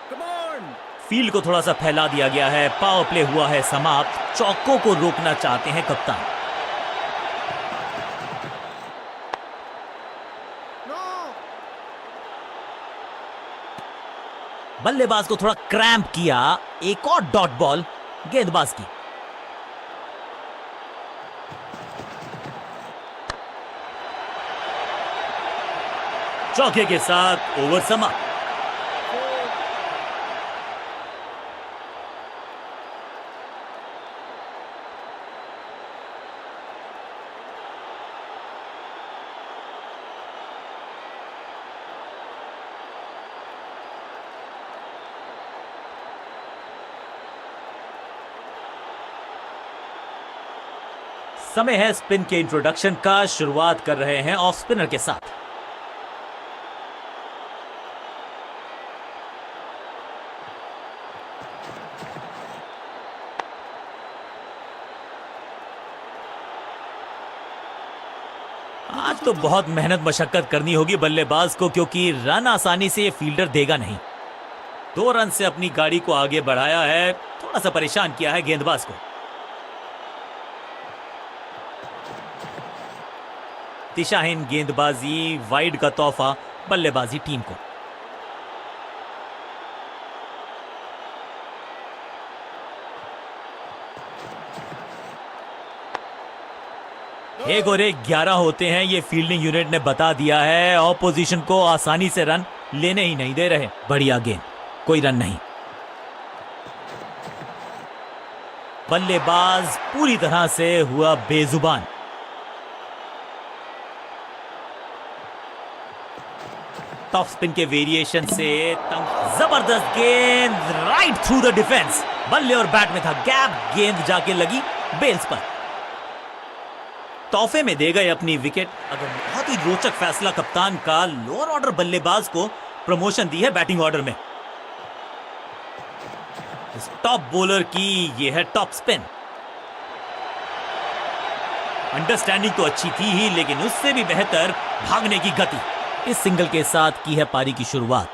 Come on. फील्ड को थोड़ा सा फैला दिया गया है। पावर प्ले हुआ है समाप्त। चौकों को रोकना चाहते हैं कप्तान। No. बल्लेबाज को थोड़ा क्रैम्प किया। एक और डॉट बॉल गेंदबाज की। चौके के साथ ओवर समाप्त। समय है स्पिन के इंट्रोडक्शन का। शुरुआत कर रहे हैं ऑफ स्पिनर के साथ। आज तो बहुत मेहनत मशक्कत करनी होगी बल्लेबाज को, क्योंकि रन आसानी से ये फील्डर देगा नहीं। 2 रन से अपनी गाड़ी को आगे बढ़ाया है। थोड़ा सा परेशान किया है गेंदबाज को। दिशाहीन गेंदबाजी वाइड का तोहफा बल्लेबाजी टीम को। एक और एक 11 होते हैं, ये फील्डिंग यूनिट ने बता दिया है। ऑपोजिशन को आसानी से रन लेने ही नहीं दे रहे। बढ़िया गेंद, कोई रन नहीं। बल्लेबाज पूरी तरह से हुआ बेजुबान। टॉप स्पिन के वेरिएशन से जबरदस्त गेंद राइट थ्रू द डिफेंस। बल्ले और बैट में था गैप, गेंद जाके लगी बेल्स पर। तोहफे में दे गए अपनी विकेट। अगर बहुत ही रोचक फैसला कप्तान का। लोअर ऑर्डर बल्लेबाज को प्रमोशन दी है बैटिंग ऑर्डर में। इस टॉप बॉलर की ये है टॉप स्पिन। अंडरस्टैंडिंग तो अच्छी थी ही, लेकिन उससे भी बेहतर भागने की गति। इस सिंगल के साथ की है पारी की शुरुआत।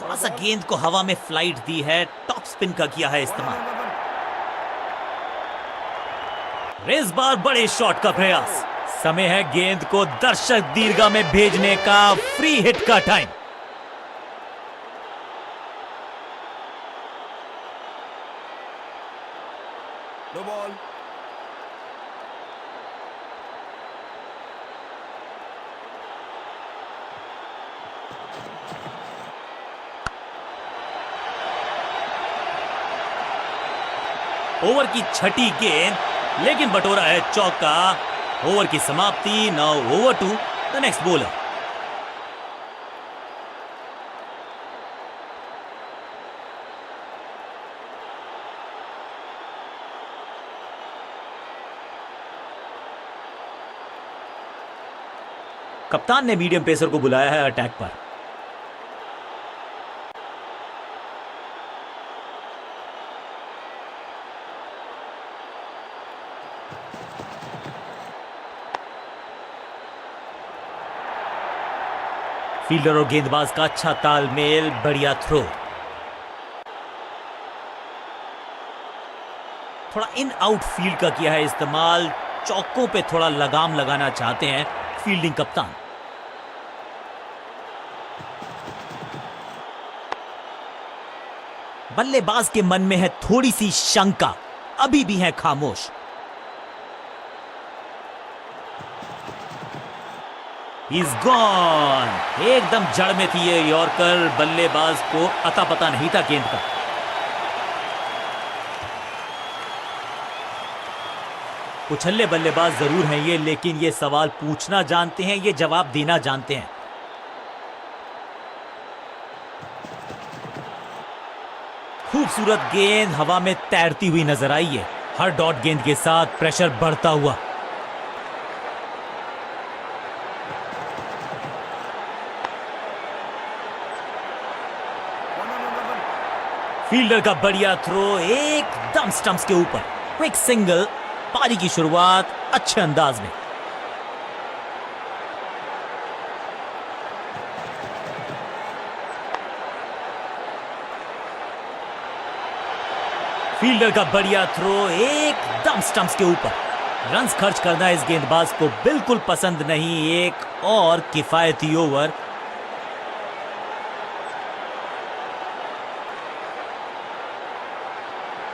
थोड़ा सा गेंद को हवा में फ्लाइट दी है। टॉप स्पिन का किया है इस्तेमाल। इस बार बड़े शॉट का प्रयास। समय है गेंद को दर्शक दीर्घा में भेजने का। फ्री हिट का टाइम। No ball. ओवर की छठी गेंद, लेकिन बटोरा है चौका। ओवर की समाप्ति। Now over to the next bowler. कप्तान ने मीडियम पेसर को बुलाया है अटैक पर। फील्डर और गेंदबाज का अच्छा तालमेल, बढ़िया थ्रो। थोड़ा इन आउट फील्ड का किया है इस्तेमाल, चौकों पे थोड़ा लगाम लगाना चाहते हैं फील्डिंग कप्तान। बल्लेबाज के मन में है थोड़ी सी शंका, अभी भी है खामोश। He's gone! एकदम जड़ में थी ये यॉर्कर, बल्लेबाज को अता पता नहीं था गेंद का। उछल्ले बल्लेबाज जरूर हैं ये, लेकिन ये सवाल पूछना जानते हैं, ये जवाब देना जानते हैं। खूबसूरत गेंद हवा में तैरती हुई नजर आई है। हर डॉट गेंद के साथ प्रेशर बढ़ता हुआ। फील्डर का बढ़िया थ्रो, एकदम स्टंप्स के ऊपर। क्विक सिंगल, पारी की शुरुआत अच्छे अंदाज में। फील्डर का बढ़िया थ्रो, एकदम स्टंप्स के ऊपर। रन्स खर्च करना इस गेंदबाज को बिल्कुल पसंद नहीं। एक और किफायती ओवर।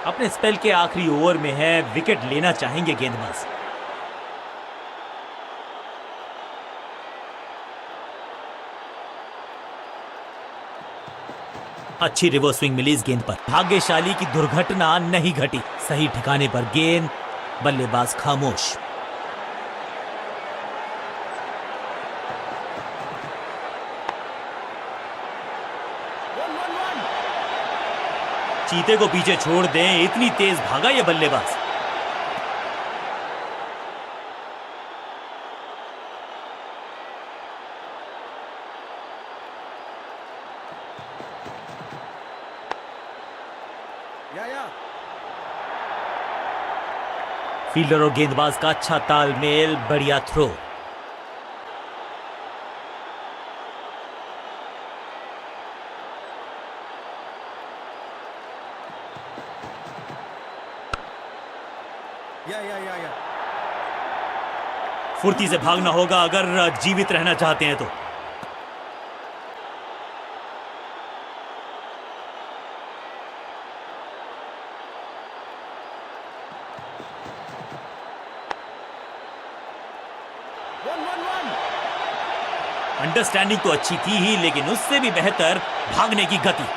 अपने स्पेल के आखिरी ओवर में है, विकेट लेना चाहेंगे गेंदबाज। अच्छी रिवर्स स्विंग मिली इस गेंद पर। भाग्यशाली की दुर्घटना नहीं घटी। सही ठिकाने पर गेंद, बल्लेबाज खामोश। चीते को पीछे छोड़ दें, इतनी तेज भागा ये बल्लेबाज। फील्डर और गेंदबाज का अच्छा तालमेल, बढ़िया थ्रो। फुर्ती से भागना होगा अगर जीवित रहना चाहते हैं तो। अंडरस्टैंडिंग तो अच्छी थी ही, लेकिन उससे भी बेहतर भागने की गति।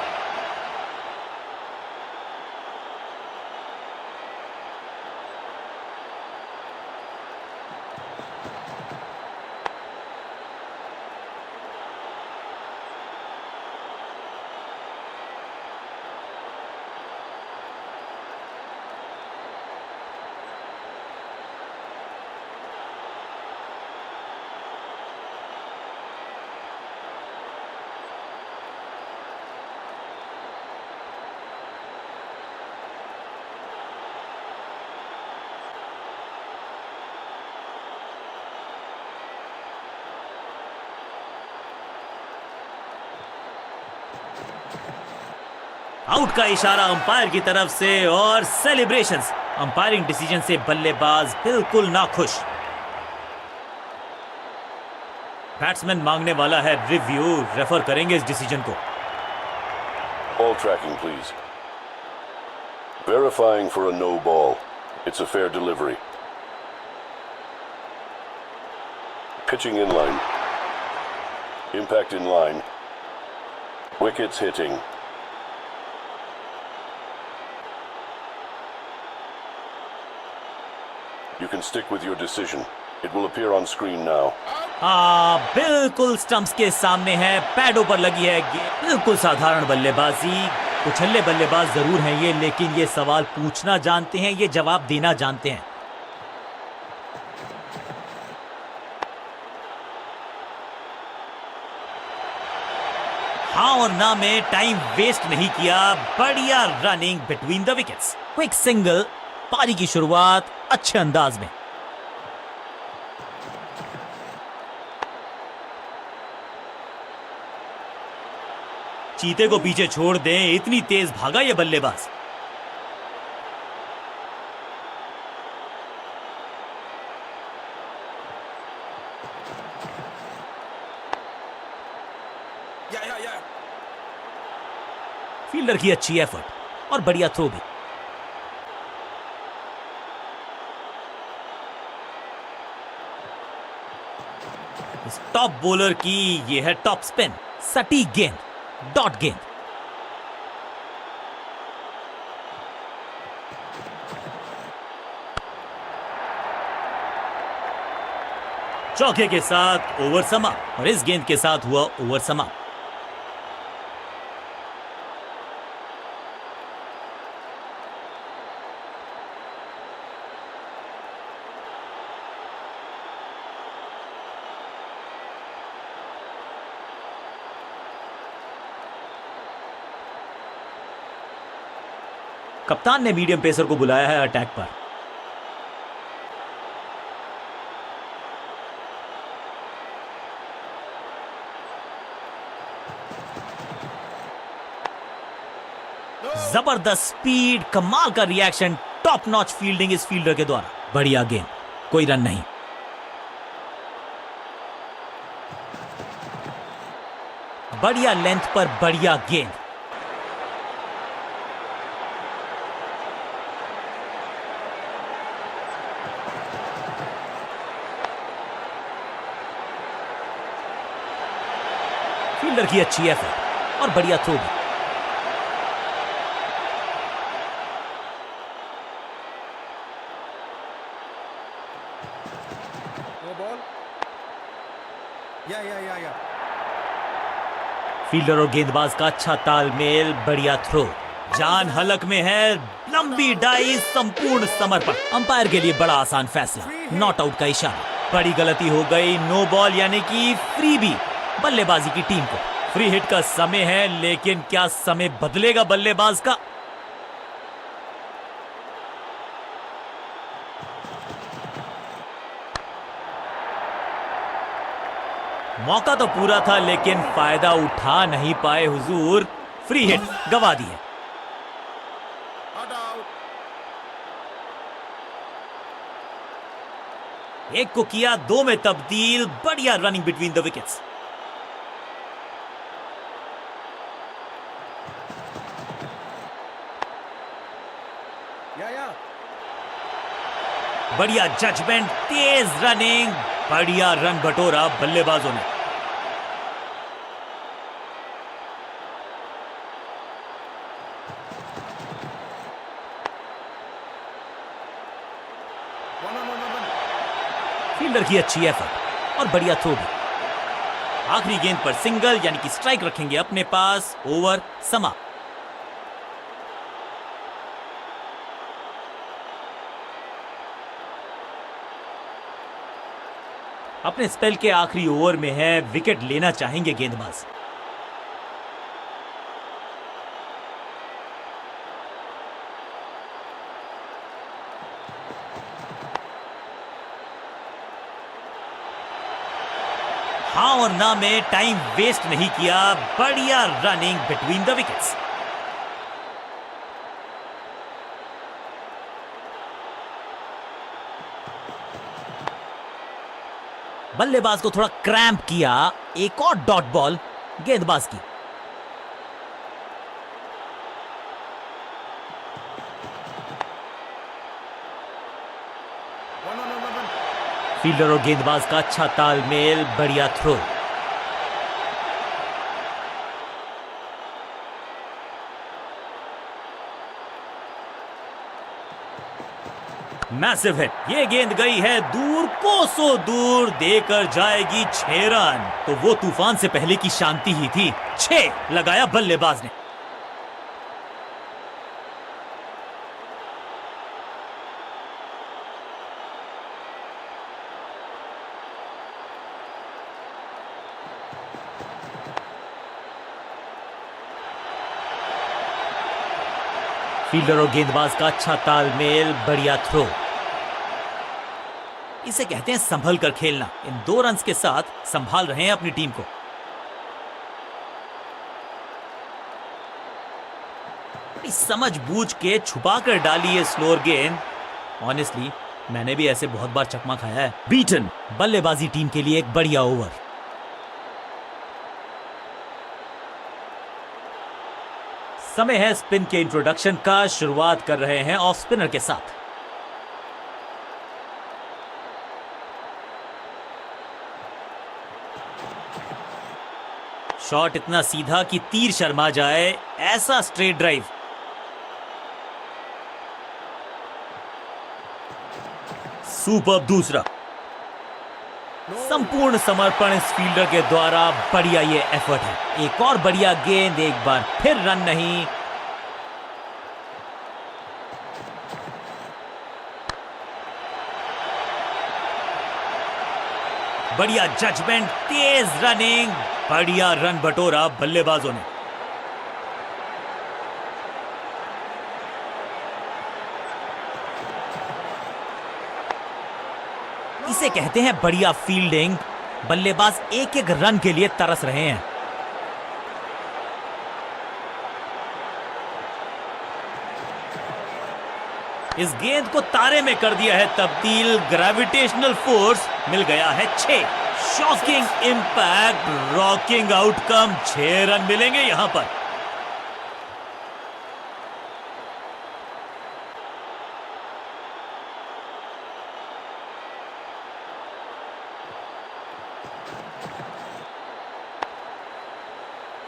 आउट का इशारा अंपायर की तरफ से और सेलिब्रेशंस। अंपायरिंग डिसीजन से बल्लेबाज बिल्कुल नाखुश। बैट्समैन मांगने वाला है रिव्यू, रेफर करेंगे इस डिसीजन को। Ball tracking, please. Verifying for a no ball. It's a fair delivery. Pitching in line. Impact in line. Wickets hitting. You can stick with your decision. It will appear on screen now. बिल्कुल stumps के सामने है, पैडों पर लगी है। बिल्कुल साधारण बल्लेबाजी। उछल्ले बल्लेबाज जरूर हैं ये, लेकिन ये सवाल पूछना जानते हैं, ये जवाब देना जानते हैं। हाँ और ना में टाइम वेस्ट नहीं किया। बढ़िया running between the wickets. Quick single, पारी की शुरुआत अच्छे अंदाज में। चीते को पीछे छोड़ दें, इतनी तेज भागा ये बल्लेबाज। Yeah. फील्डर की अच्छी एफर्ट और बढ़िया थ्रो भी। इस टॉप बॉलर की ये है टॉप स्पिन, सटीक गेंद, डॉट गेंद। चौके के साथ ओवर समाप्त और इस गेंद के साथ हुआ ओवर समाप्त। कप्तान ने मीडियम पेसर को बुलाया है अटैक पर। जबरदस्त स्पीड, कमाल का रिएक्शन, टॉप नॉच फील्डिंग इस फील्डर के द्वारा। बढ़िया गेंद, कोई रन नहीं। बढ़िया लेंथ पर बढ़िया गेंद। फील्डर की अच्छी एफर्ट और बढ़िया थ्रो भी। No ball. Yeah. फील्डर और गेंदबाज का अच्छा तालमेल, बढ़िया थ्रो। जान हलक में है, लंबी डाई, संपूर्ण समर्पण। अंपायर के लिए बड़ा आसान फैसला, नॉट आउट का इशारा। बड़ी गलती हो गई, नो बॉल यानी कि फ्री भी बल्लेबाजी की टीम को। फ्री हिट का समय है, लेकिन क्या समय बदलेगा बल्लेबाज का? मौका तो पूरा था, लेकिन फायदा उठा नहीं पाए हुजूर। फ्री हिट गवा दी है। Not out. एक को किया दो में तब्दील, बढ़िया running between the wickets. Yeah. बढ़िया जजमेंट, तेज रनिंग, बढ़िया रन बटोरा बल्लेबाजों ने। One. फील्डर की अच्छी एफर्ट और बढ़िया थ्रो भी। आखिरी गेंद पर सिंगल यानी कि स्ट्राइक रखेंगे अपने पास। ओवर समाप्त। अपने स्पेल के आखिरी ओवर में है, विकेट लेना चाहेंगे गेंदबाज। हाँ और ना में टाइम वेस्ट नहीं किया, बढ़िया रनिंग बिटवीन द विकेट्स। बल्लेबाज को थोड़ा क्रैम्प किया, एक और डॉट बॉल गेंदबाज की। One. फील्डर और गेंदबाज का अच्छा तालमेल, बढ़िया थ्रो। मैसिव हिट, ये गेंद गई है दूर, कोसों दूर, देकर जाएगी 6 रन। तो वो तूफान से पहले की शांति ही थी। 6 लगाया बल्लेबाज ने। फील्डर और गेंदबाज का अच्छा तालमेल, बढ़िया थ्रो। इसे कहते हैं संभल कर खेलना। इन 2 रन्स के साथ संभाल रहे हैं अपनी टीम को। समझबूझ के छुपा कर डाली है स्लोअर गेंद। ऑनेस्टली मैंने भी ऐसे बहुत बार चकमा खाया है। बीटन बल्लेबाजी टीम के लिए एक बढ़िया ओवर। समय है स्पिन के इंट्रोडक्शन का। शुरुआत कर रहे हैं ऑफ स्पिनर के साथ। शॉट इतना सीधा कि तीर शर्मा जाए, ऐसा स्ट्रेट ड्राइव। सुपर दूसरा। संपूर्ण समर्पण इस फील्डर के द्वारा। बढ़िया ये एफर्ट है। एक और बढ़िया गेंद, एक बार फिर रन नहीं। बढ़िया जजमेंट, तेज रनिंग, बढ़िया रन बटोरा बल्लेबाजों ने। इसे कहते हैं बढ़िया फील्डिंग। बल्लेबाज एक एक रन के लिए तरस रहे हैं। इस गेंद को तारे में कर दिया है तब्दील। ग्रेविटेशनल फोर्स मिल गया है 6। Shocking impact, rocking outcome. 6 run मिलेंगे यहां पर।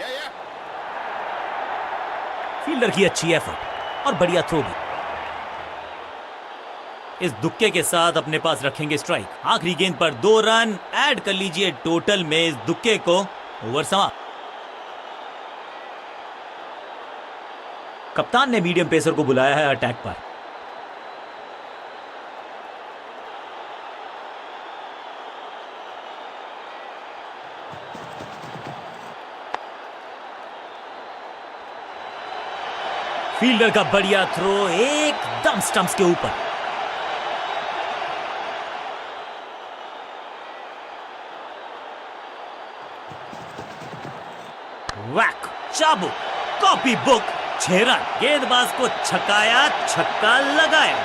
Yeah, yeah. फील्डर की अच्छी एफर्ट और बढ़िया थ्रो भी। इस दुक्के के साथ अपने पास रखेंगे स्ट्राइक। आखिरी गेंद पर 2 रन ऐड कर लीजिए टोटल में इस दुक्के को। ओवर समाप्त। कप्तान ने मीडियम पेसर को बुलाया है अटैक पर। फील्डर का बढ़िया थ्रो एकदम स्टंप्स के ऊपर। वैक, चाबुक, कॉपी बुक। 6 रन। गेंदबाज को छकाया, छक्का लगाया।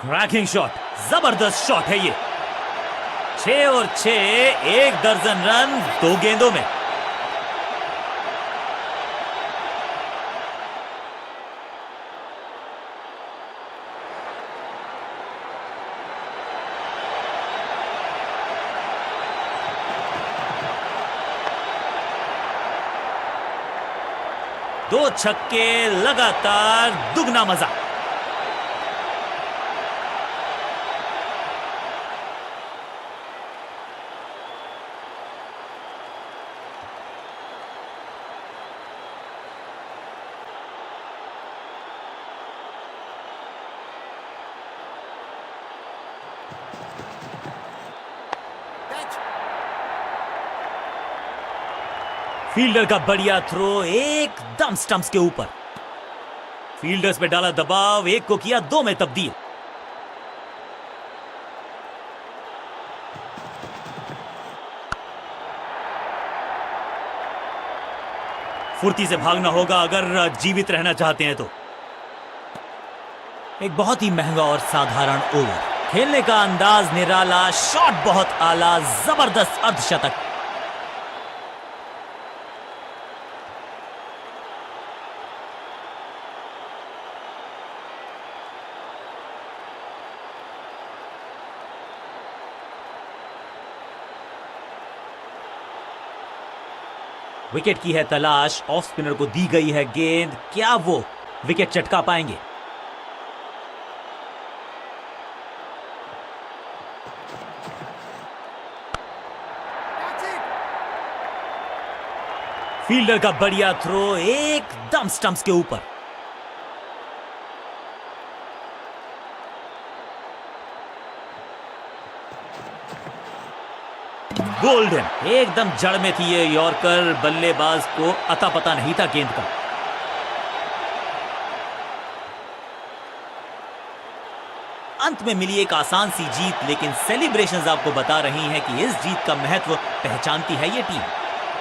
क्रैकिंग शॉट, जबरदस्त शॉट है ये। 6 और 6, 1 दर्जन रन 2 गेंदों में। दो छक्के लगातार, दुगना मजा। Catch. फील्डर का बढ़िया थ्रो एकदम स्टंप्स के ऊपर। फील्डर्स पे डाला दबाव, एक को किया 2 में तब्दील। फुर्ती से भागना होगा अगर जीवित रहना चाहते हैं तो। एक बहुत ही महंगा और साधारण ओवर। खेलने का अंदाज निराला, शॉट बहुत आला, जबरदस्त अर्धशतक। विकेट की है तलाश। ऑफ स्पिनर को दी गई है गेंद। क्या वो विकेट चटका पाएंगे? That's it. फील्डर का बढ़िया थ्रो एकदम स्टंप्स के ऊपर। गोल्डन एकदम जड़ में थी ये यॉर्कर, बल्लेबाज को अता पता नहीं था गेंद का। अंत में मिली एक आसान सी जीत, लेकिन सेलिब्रेशंस आपको बता रही हैं कि इस जीत का महत्व पहचानती है ये टीम।